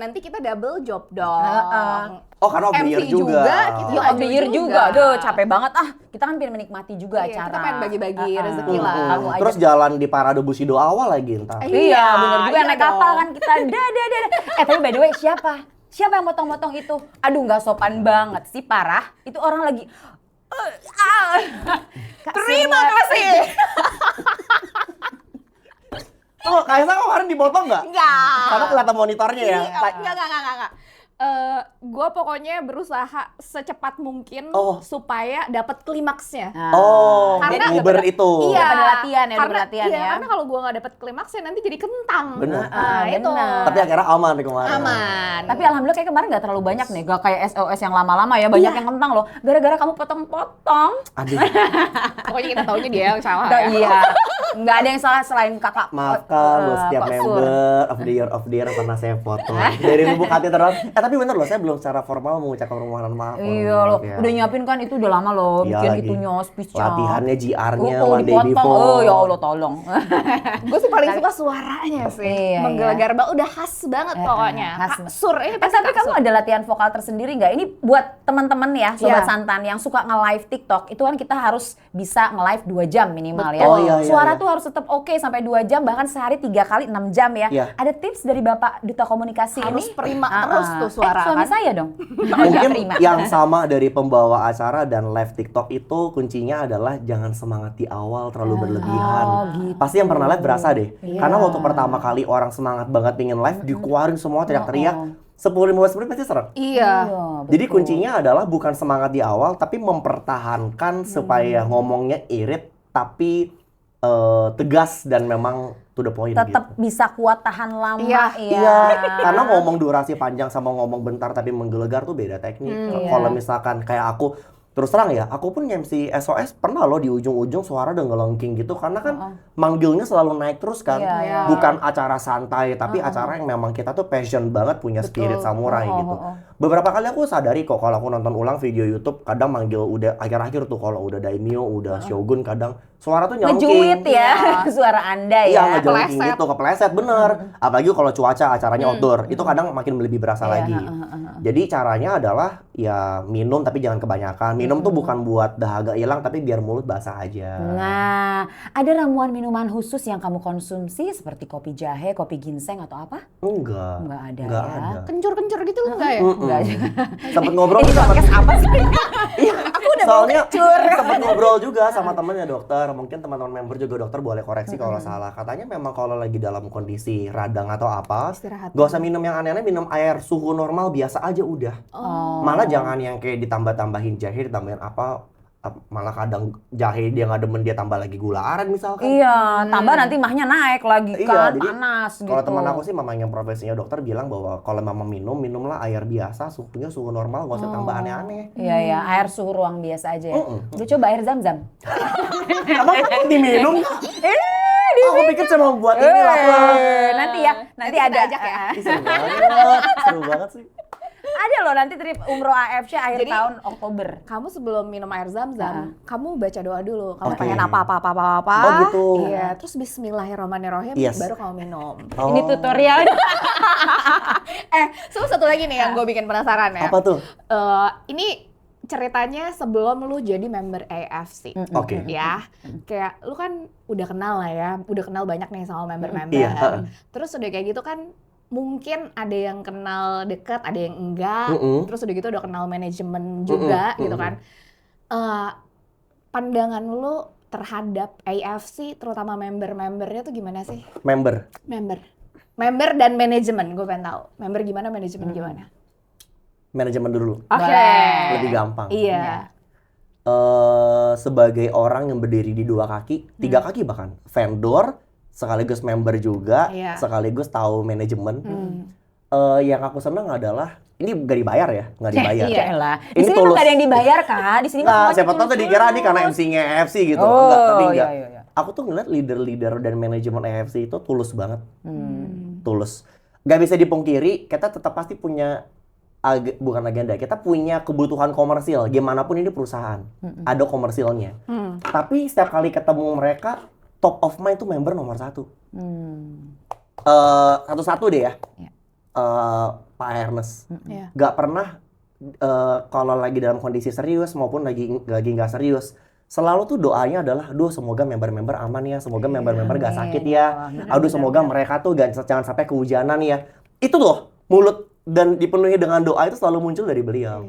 Nanti kita double job dong. Oh karena of the year MC juga. juga, kita Iya, of the year juga. juga. Aduh, capek banget ah. Kita kan pengen menikmati juga Iya, acara. kita pengen bagi-bagi rezeki lah. Kamu aja. Terus jalan di Parade Bushido awal lagi ntar. Iya, bener juga iya naik kapal dong. kan kita. Dah. Tapi by the way, siapa? Siapa yang motong-motong itu? Aduh, nggak sopan banget sih, parah. Itu orang lagi Terima kasih. Oh, Kaisa kemarin dipotong nggak? Enggak. Karena kelihatan monitornya ya. Enggak. Gue pokoknya berusaha secepat mungkin Oh. supaya dapat klimaksnya. Oh, Karena Uber itu. Iya. Udah latihan ya, udah karena, latihan ya. Karena kalau gue nggak dapet klimaksnya nanti jadi kentang. Bener. Itu. bener. Tapi akhirnya aman nih kemarin. Aman. Tapi alhamdulillah kayak kemarin nggak terlalu banyak nih, gak kayak SOS yang lama-lama ya, banyak yang kentang loh. Gara-gara kamu potong-potong. Aduh, Pokoknya kita taunya dia yang salah Nggak, ya. iya, nggak ada yang salah selain kakak. maafkan loh setiap Kok Sur. member of the year yang pernah saya foto. Dari lubuk hati terus. Tapi bener loh, saya belum secara formal mengucapkan permohonan maaf. Iya loh, ya. udah nyiapin kan itu udah lama loh, Iya bikin lagi. itunya, speech-nya. Latihannya, GR-nya, Oh, one day dipotong. before. Oh ya Allah tolong. Gue sih paling suka suaranya sih. Iya, Menggelegar banget, udah khas banget pokoknya. khas. Kak Sur, ini pasti Tapi Kak kamu Sur. ada latihan vokal tersendiri nggak? Ini buat teman-teman ya, sobat Iya. santan yang suka nge-live TikTok. Itu kan kita harus bisa nge-live 2 jam minimal ya. Betul. Oh, iya, iya, Suara iya. tuh harus tetap oke sampai 2 jam, bahkan sehari 3 kali 6 jam ya. Iya. Ada tips dari Bapak Duta Komunikasi Harus ini? prima terus tuh suara, suami kan? saya dong. Mungkin Prima. yang sama dari pembawa acara dan live TikTok itu kuncinya adalah jangan semangat di awal terlalu berlebihan. gitu. Pasti yang pernah live berasa deh. Iya. Karena waktu pertama kali orang semangat banget pengen live, dikeluarin semua teriak-teriak. 10-15 menit pasti seret. Iya. Jadi kuncinya adalah bukan semangat di awal, tapi mempertahankan supaya ngomongnya irit, tapi tegas dan memang to the point Tetap gitu. bisa kuat tahan lama. Iya. Iya, karena ngomong durasi panjang sama ngomong bentar tapi menggelegar tuh beda teknik. Iya. Kalau misalkan kayak aku, terus terang ya, aku pun MC SOS pernah loh di ujung-ujung suara udah ngelengking gitu karena kan manggilnya selalu naik terus kan. Iya, iya. Bukan acara santai, tapi acara yang memang kita tuh passion banget punya spirit samurai gitu. Beberapa kali aku sadari kok kalau aku nonton ulang video YouTube, kadang manggil udah akhir-akhir tuh kalau udah daimyo, udah shogun, kadang suara tuh nyelengking. Ngejuit ya suara Anda Iya, ya. ngejolengking Kepleset. gitu, kepleset bener. Apalagi kalau cuaca acaranya outdoor, itu kadang makin lebih berasa lagi. Jadi caranya adalah ya minum tapi jangan kebanyakan. Minum tuh bukan buat dahaga hilang, tapi biar mulut basah aja. Nah, ada ramuan minuman khusus yang kamu konsumsi seperti kopi jahe, kopi ginseng atau apa? Enggak. Enggak ada Enggak ya. ada. Kencur-kencur gitu enggak ya? Enggak juga. Sempet ngobrol Ini juga sama podcast apa sih? Aku udah soalnya sempet ngobrol juga sama temennya dokter. Mungkin teman-teman member juga dokter boleh koreksi kalau salah. Katanya memang kalau lagi dalam kondisi radang atau apa, Istirahat. gak usah minum yang aneh-aneh, minum air suhu normal biasa aja udah. Malah jangan yang kayak ditambah-tambahin jahe, ditambahin apa, malah kadang jahe dia nggak demen dia tambah lagi gula aren misalkan. Iya, tambah nanti mahnya naik lagi Iya, kan, jadi panas gitu. Kalau teman aku sih memang yang profesinya dokter bilang bahwa kalau memang minumlah air biasa, suhunya suhu normal, gak usah tambah aneh-aneh. Iya, iya, air suhu ruang biasa aja ya. Udah coba air zam-zam. Emang diminum? Aku pikir cuma buat ini lah. Nanti ya, nanti ada. ajak ya. Ih, seru banget sih. Ada loh nanti trip umroh AFC akhir Jadi- tahun Oktober. Kamu sebelum minum air zam-zam, kamu baca doa dulu. Kamu Oke. pengen apa. Oh, gitu. Iya, terus bismillahirrahmanirrahim Yes. baru kamu minum. Oh. Ini tutorialnya. So satu lagi nih yang gue bikin penasaran ya. Apa tuh? Ini ceritanya sebelum lu jadi member AFC. Oke. Ya, kayak lu kan udah kenal lah ya, udah kenal banyak nih sama member-member. Iya. Terus udah kayak gitu kan mungkin ada yang kenal deket, ada yang enggak. Terus udah gitu udah kenal manajemen juga gitu kan. Pandangan lu terhadap AFC terutama member-membernya tuh gimana sih? Member. Member dan manajemen, gue pengen tahu. Member gimana, manajemen gimana? Manajemen dulu. Oke. Lebih gampang. Iya. Sebagai orang yang berdiri di 2 kaki, 3 kaki bahkan, vendor, sekaligus member juga, Iya. sekaligus tahu manajemen. Yang aku senang adalah ini gak dibayar ya, nggak dibayar. Iya lah. Di Ini sini tulus. mah gak ada yang dibayar kan? Di sini mah Nah, semuanya siapa tahu tuh tulus. dikira nih karena MC-nya AFC gitu. Oh, Enggak, tapi enggak. iya, iya. Aku tuh ngeliat leader-leader dan manajemen AFC itu tulus banget. Tulus. Gak bisa dipungkiri, kita tetap pasti punya bukan agenda, kita punya kebutuhan komersil. Gimana pun ini perusahaan, ada komersilnya. Tapi setiap kali ketemu mereka, top of mind tuh member nomor 1. Satu-satu deh ya. Iya. Pak Ernest. Iya. Gak pernah kalau lagi dalam kondisi serius maupun lagi nggak serius, selalu tuh doanya adalah, aduh semoga member-member aman ya, semoga member-member gak sakit ya, aduh semoga mereka tuh jangan sampai kehujanan ya. Itu loh, mulut dan dipenuhi dengan doa itu selalu muncul dari beliau.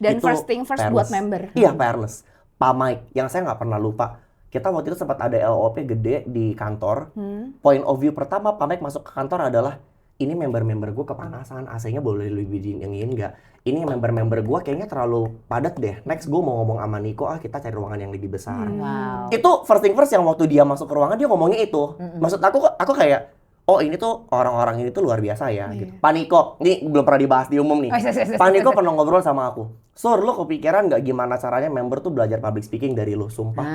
Dan Itu first thing first Pak buat Ernest. member. Iya, Pak Ernest. Pak Mike, yang saya nggak pernah lupa. Kita waktu itu sempat ada LOP gede di kantor. Point of view pertama Pak Mike masuk ke kantor adalah, ini member-member gue kepanasan, AC-nya boleh lebih dingin nggak? Ini member-member gue kayaknya terlalu padat deh. Next gue mau ngomong sama Niko, kita cari ruangan yang lebih besar. Wow. Itu first thing first yang waktu dia masuk ke ruangan dia ngomongnya itu. Maksud aku kayak, oh ini tuh orang-orang ini tuh luar biasa ya. Gitu. Pak Niko, ini belum pernah dibahas di umum nih. Oh, iya. Pak Niko pernah ngobrol sama aku. Sur, lu kepikiran nggak gimana caranya member tuh belajar public speaking dari lu? Sumpah.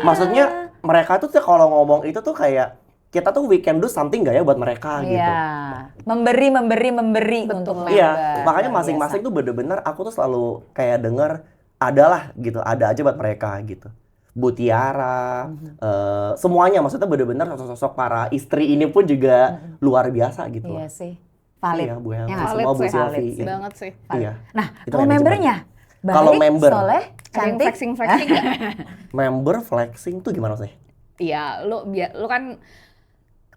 Maksudnya mereka tuh kalau ngomong itu tuh kayak, kita tuh we can do something nggak ya buat mereka gitu. Iya. Memberi untuk member. Iya, makanya Luar masing-masing biasa. tuh bener-bener aku tuh selalu kayak denger, adalah gitu, ada aja buat mereka gitu. Bu Tiara, semuanya maksudnya bener-bener sosok-sosok para istri ini pun juga luar biasa gitu. Iya sih. Valid. Iya, Bu Ya Helma, nggak? semua Bu Valid sih, Sylvie. valid sih. Iya. Banget sih. Iya. Nah, Itu kalau manajemen. membernya baik, Kalau member. soleh, Ada yang cantik. flexing nggak? Member flexing tuh gimana sih? Iya, lu kan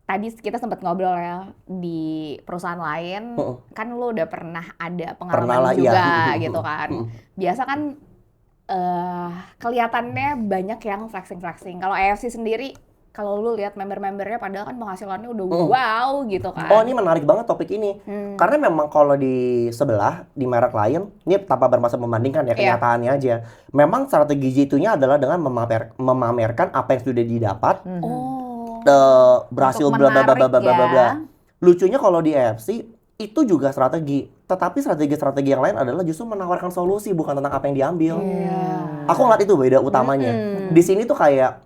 tadi kita sempat ngobrol ya di perusahaan lain, kan lu udah pernah ada Pernah pengalaman lah, juga iya. gitu kan. Biasa kan kelihatannya banyak yang flexing. Kalau AFC sendiri kalau lu lihat member-membernya padahal kan penghasilannya udah wow gitu kan. Oh, ini menarik banget topik ini. Karena memang kalau di sebelah, di merek lain, ini tanpa bermaksud membandingkan ya, kenyataannya aja. Memang strategi G2-nya adalah dengan memamerkan apa yang sudah didapat, berhasil Untuk bla bla bla bla menarik bla bla ya. bla. Lucunya kalau di AFC, itu juga strategi. Tetapi strategi-strategi yang lain adalah justru menawarkan solusi, bukan tentang apa yang diambil. Aku ngeliat itu beda utamanya. Di sini tuh kayak,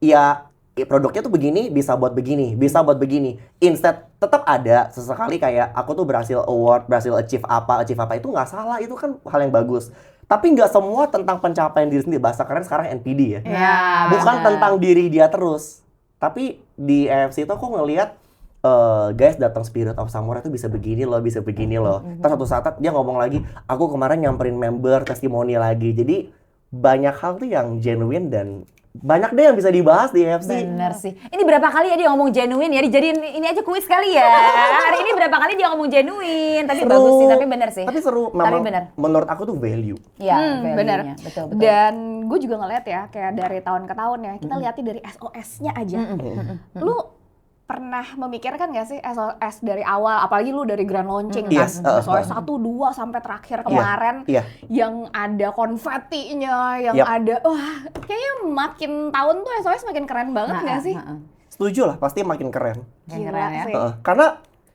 ya produknya tuh begini, bisa buat begini, bisa buat begini. Instead, tetap ada sesekali kayak aku tuh berhasil award, berhasil achieve apa, itu nggak salah, itu kan hal yang bagus. Tapi nggak semua tentang pencapaian diri sendiri. Bahasa keren sekarang NPD ya. Bukan tentang diri dia terus. Tapi di AFC itu aku ngelihat guys, datang Spirit of Samurai itu bisa begini loh, bisa begini loh. Terus satu saat dia ngomong lagi, aku kemarin nyamperin member, testimoni lagi. Jadi banyak hal tuh yang genuine dan banyak deh yang bisa dibahas di AFC. Bener sih. Ini berapa kali ya dia ngomong genuine ya? Dijadiin ini aja kuis kali ya. Hari ini berapa kali dia ngomong genuine? Tapi Seru. bagus sih, tapi bener sih. Tapi seru, Tapi memang bener. menurut aku tuh value. Iya, Bener. value-nya. Betul, betul. Dan gue juga ngeliat ya, kayak dari tahun ke tahun ya, kita lihatnya dari SOS-nya aja. Lu pernah memikirkan gak sih SOS dari awal, apalagi lu dari grand launching kan, Yes, SOS 1, 2 sampai terakhir kemarin, Iya. yang ada konfetinya, yang Yap. ada, wah kayaknya makin tahun tuh SOS makin keren banget gak sih? Setuju lah, pasti makin keren. Yang Gila keren ya. sih. Karena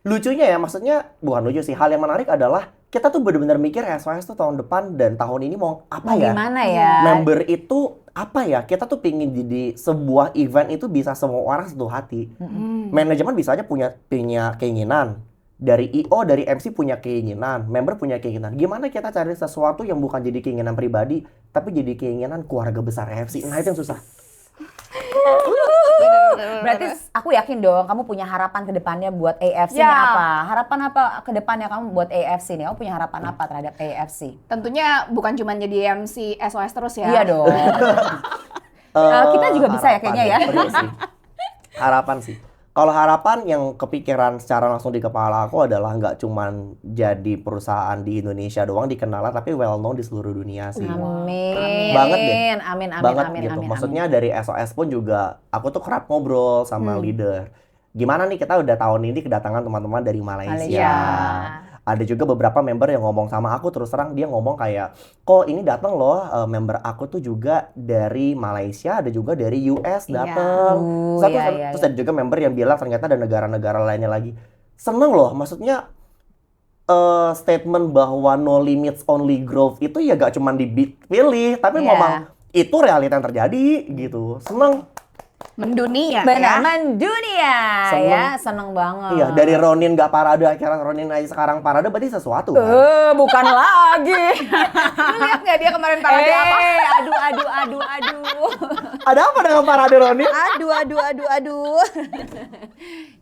lucunya ya, maksudnya bukan lucu sih, hal yang menarik adalah kita tuh benar-benar mikir SOS tuh tahun depan dan tahun ini mau apa Mau ya? gimana ya? Member itu apa ya? Kita tuh pingin jadi sebuah event itu bisa semua orang satu hati. Manajemen bisa aja punya keinginan. Dari IO, dari MC punya keinginan, member punya keinginan. Gimana kita cari sesuatu yang bukan jadi keinginan pribadi, tapi jadi keinginan keluarga besar AFC. Nah itu yang susah. Berarti aku yakin dong kamu punya harapan ke depannya buat AFC Ya. ini apa? Harapan apa ke depannya kamu buat AFC nih? Kamu punya harapan apa terhadap AFC? Tentunya bukan cuma jadi MC SOS terus ya. Iya dong. Kita juga bisa ya kayaknya ya. Bener sih. Harapan sih. Kalau harapan yang kepikiran secara langsung di kepala aku adalah nggak cuman jadi perusahaan di Indonesia doang dikenal, tapi well known di seluruh dunia sih. Amin. Banget deh. Amin, amin, Banget amin, gitu. amin, Maksudnya dari SOS pun juga aku tuh kerap ngobrol sama leader. Gimana nih kita udah tahun ini kedatangan teman-teman dari Malaysia. Malaysia. Ada juga beberapa member yang ngomong sama aku, terus terang dia ngomong kayak, kok ini datang loh member aku tuh juga dari Malaysia, ada juga dari US datang. Terus ada juga member yang bilang ternyata ada negara-negara lainnya lagi. Seneng loh, maksudnya statement bahwa no limits only growth itu ya gak cuma dipilih, tapi Iya. memang itu realita yang terjadi gitu. Seneng. Mendunia Benar, ya. mendunia Seneng. ya, seneng banget. Iya, dari Ronin gak parade, akhirnya Ronin aja sekarang parade berarti sesuatu kan? Bukan lagi. Lu lihat nggak dia kemarin parade apa? Aduh. Ada apa dengan parade Ronin? Aduh.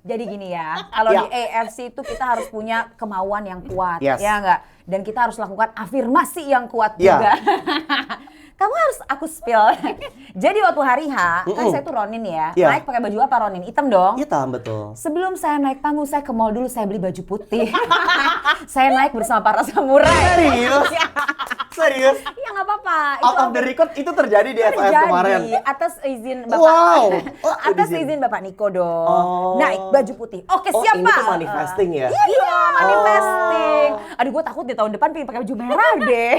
Jadi gini ya, kalau Ya. di AFC itu kita harus punya kemauan yang kuat, Yes. ya enggak? Dan kita harus lakukan afirmasi yang kuat Ya. juga. Kamu harus aku spill. Jadi waktu hari H, kan saya tuh Ronin ya, Ya. naik pakai baju apa Ronin? Hitam dong. Hitam, betul. Sebelum saya naik panggung, saya ke mall dulu, saya beli baju putih. Saya naik bersama para samurai. Serius? Serius? Iya nggak apa-apa. Out of the record itu terjadi di SOS kemarin. Atas izin Bapak. Wow. Atas izin Bapak Niko dong. Oh. Naik baju putih. Oke, Oh, siap ini Pak. tuh manifesting ya? Iya, manifesting. Aduh, gue takut di tahun depan pengen pakai baju merah deh.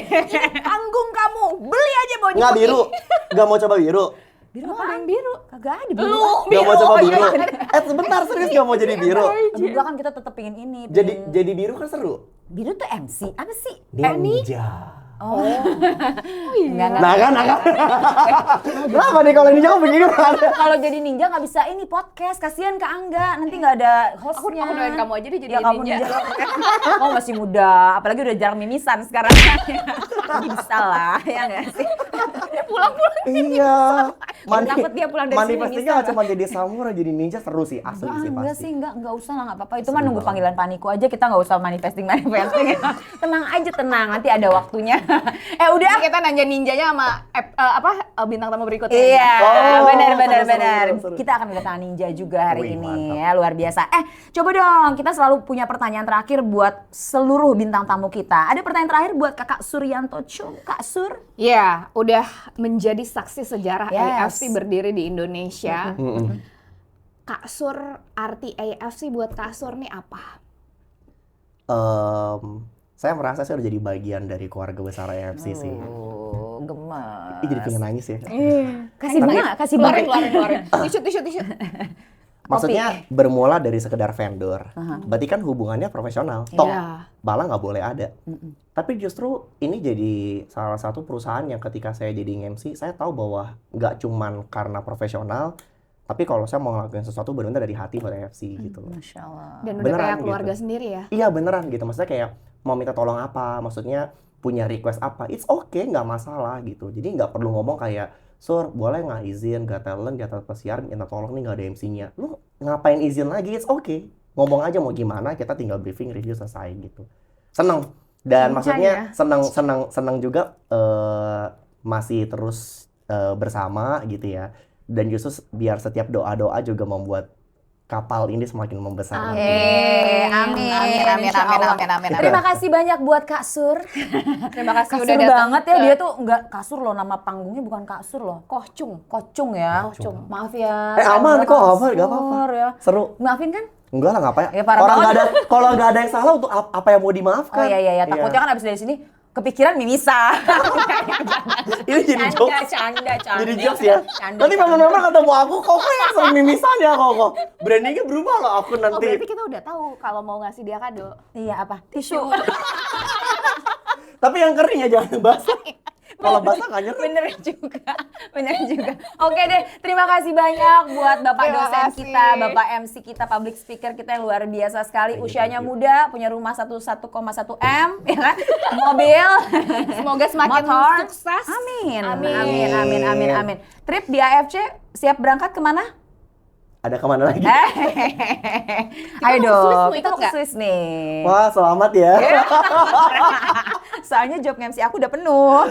Panggung kamu, beli aja baju Nggak putih. biru? Nggak mau coba biru? Biru apa yang biru? Kagak ada biru. Lu Nggak mau coba oh, biru? iya. Sebentar, serius nggak mau jadi biru? Enggak kan kita tetap pengen ini. Jadi biru kan seru? Biru tuh MC. Apa sih? Ninja. Oh. Enggak. Nah kan? Kenapa nih kalau ninja begini kan? Kalau jadi ninja nggak bisa ini podcast, kasihan ke Angga, nanti nggak ada hostnya. Aku doain kamu aja deh jadi Ya kamu ninja. Kamu masih muda, apalagi udah jarang mimisan sekarang. Jadi bisa lah, ya nggak sih? Iya. Takut dia pulang dari sini Manifestingnya bisa nggak cuma jadi samurai, jadi ninja seru sih, asli sih Enggak pasti. sih, enggak usah lah, nggak apa-apa. Itu mah Seru nunggu banget. panggilan Paniko aja, kita nggak usah manifesting. Tenang aja, tenang, nanti ada waktunya. Udah. Kita nanya ninjanya sama bintang tamu berikutnya. Iya, Oh, benar. seru. Kita akan kedatangan Ninja juga hari Wih, ini, mantap. ya luar biasa. Coba dong, kita selalu punya pertanyaan terakhir buat seluruh bintang tamu kita. Ada pertanyaan terakhir buat Kakak Suryanto Chung, Kak Sur. Ya, udah menjadi saksi sejarah Yes. AFC AFC berdiri di Indonesia. Mm-mm. Kak Sur, arti AFC buat Kak Sur nih apa? Saya merasa saya udah jadi bagian dari keluarga besar AFC sih. Oh, gemes. Ih, jadi pengen nangis ya. Kasih bunga, kasih bunga. Keluarin. Tisu. Maksudnya bermula dari sekedar vendor. Berarti kan hubungannya profesional. Toh, Iya. malah nggak boleh ada. Tapi justru ini jadi salah satu perusahaan yang ketika saya jadi MC, saya tahu bahwa nggak cuman karena profesional, tapi kalau saya mau ngelakuin sesuatu benar-benar dari hati buat AFC gitu loh. Masya Allah. Dan udah Beneran kayak keluarga gitu. sendiri ya. Iya beneran gitu, maksudnya kayak mau minta tolong apa, maksudnya punya request apa, it's okay, nggak masalah gitu. Jadi nggak perlu ngomong kayak, Sur, boleh nggak izin, nggak talent, nggak pesiaran, minta tolong nih nggak ada MC-nya. Lu ngapain izin lagi, it's okay. Ngomong aja mau gimana, kita tinggal briefing, review, selesai gitu. Seneng. Dan maksudnya seneng juga masih terus bersama gitu ya. Dan justru biar setiap doa-doa juga membuat kapal ini semakin membesar. Amin. Terima kasih banyak buat Kak Sur. Terima kasih Kasur udah datang banget ya, ke dia tuh nggak Kasur loh, nama panggungnya bukan Kasur loh. Kocung ya. Kocung. Maaf ya. Aman Kasur kok, aman, nggak apa-apa. ya. Seru. Maafin kan? Enggak lah, ngapain? Ya, parah Orang banget. nggak ada, kalau nggak ada yang salah untuk apa yang mau dimaafkan? Oh iya, takutnya kan abis dari sini kepikiran Mimisa. Ini jadi jokes. Canda. Jadi jokes ya. Nanti member-member ketemu aku, kok yang sering mimisannya kok. Brandingnya berubah loh aku Oh, nanti. berarti kita udah tahu kalau mau ngasih dia kado. Iya apa? Tisu. Tapi yang kering ya jangan basah. Kalau basah nggak nyerah. Bener juga. Oke deh, terima kasih banyak buat Bapak Terima dosen kasih. kita, Bapak MC kita, public speaker kita yang luar biasa sekali. Usianya muda, punya rumah 1,1 M, ya kan? Mobil. Semoga semakin Motor. sukses. Amin. Trip di AFC siap berangkat kemana? Ada kemana lagi? Ayo mau Swiss, dong, mau kita ikut mau ke nggak? Swiss nih. Wah, selamat ya. Soalnya job MC aku udah penuh.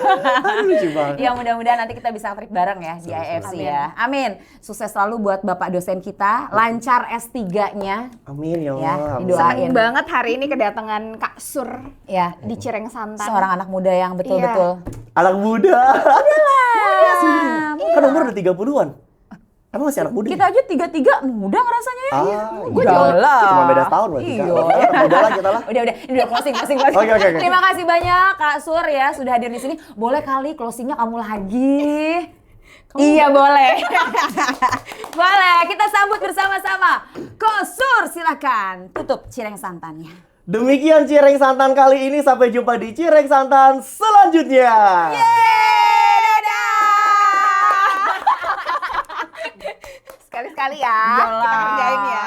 Lucu banget. Ya mudah-mudahan nanti kita bisa trip bareng ya di AFC ya. Amin. Sukses selalu buat Bapak dosen kita, lancar S3-nya. Amin ya Ya, Allah. didoain. Seneng banget hari ini kedatangan Kak Sur Ya, di Cireng Santan. seorang anak muda yang betul-betul. Anak muda. Iya. Kan umur udah 30-an. Emang masih anak muda? Kita aja 33 muda ngerasanya ya. Gue Udah lah. Cuma beda setahun berarti. Iya. Udah lah kita lah. Udah closing. Oke. Terima kasih banyak Kak Sur ya sudah hadir di sini. Boleh kali closingnya kamu lagi. Iya boleh. Boleh, kita sambut bersama-sama. Kosur silakan tutup Cireng Santannya. Demikian Cireng Santan kali ini. Sampai jumpa di Cireng Santan selanjutnya. Sekali-sekali ya. Iyalah. Kita kerjain ya.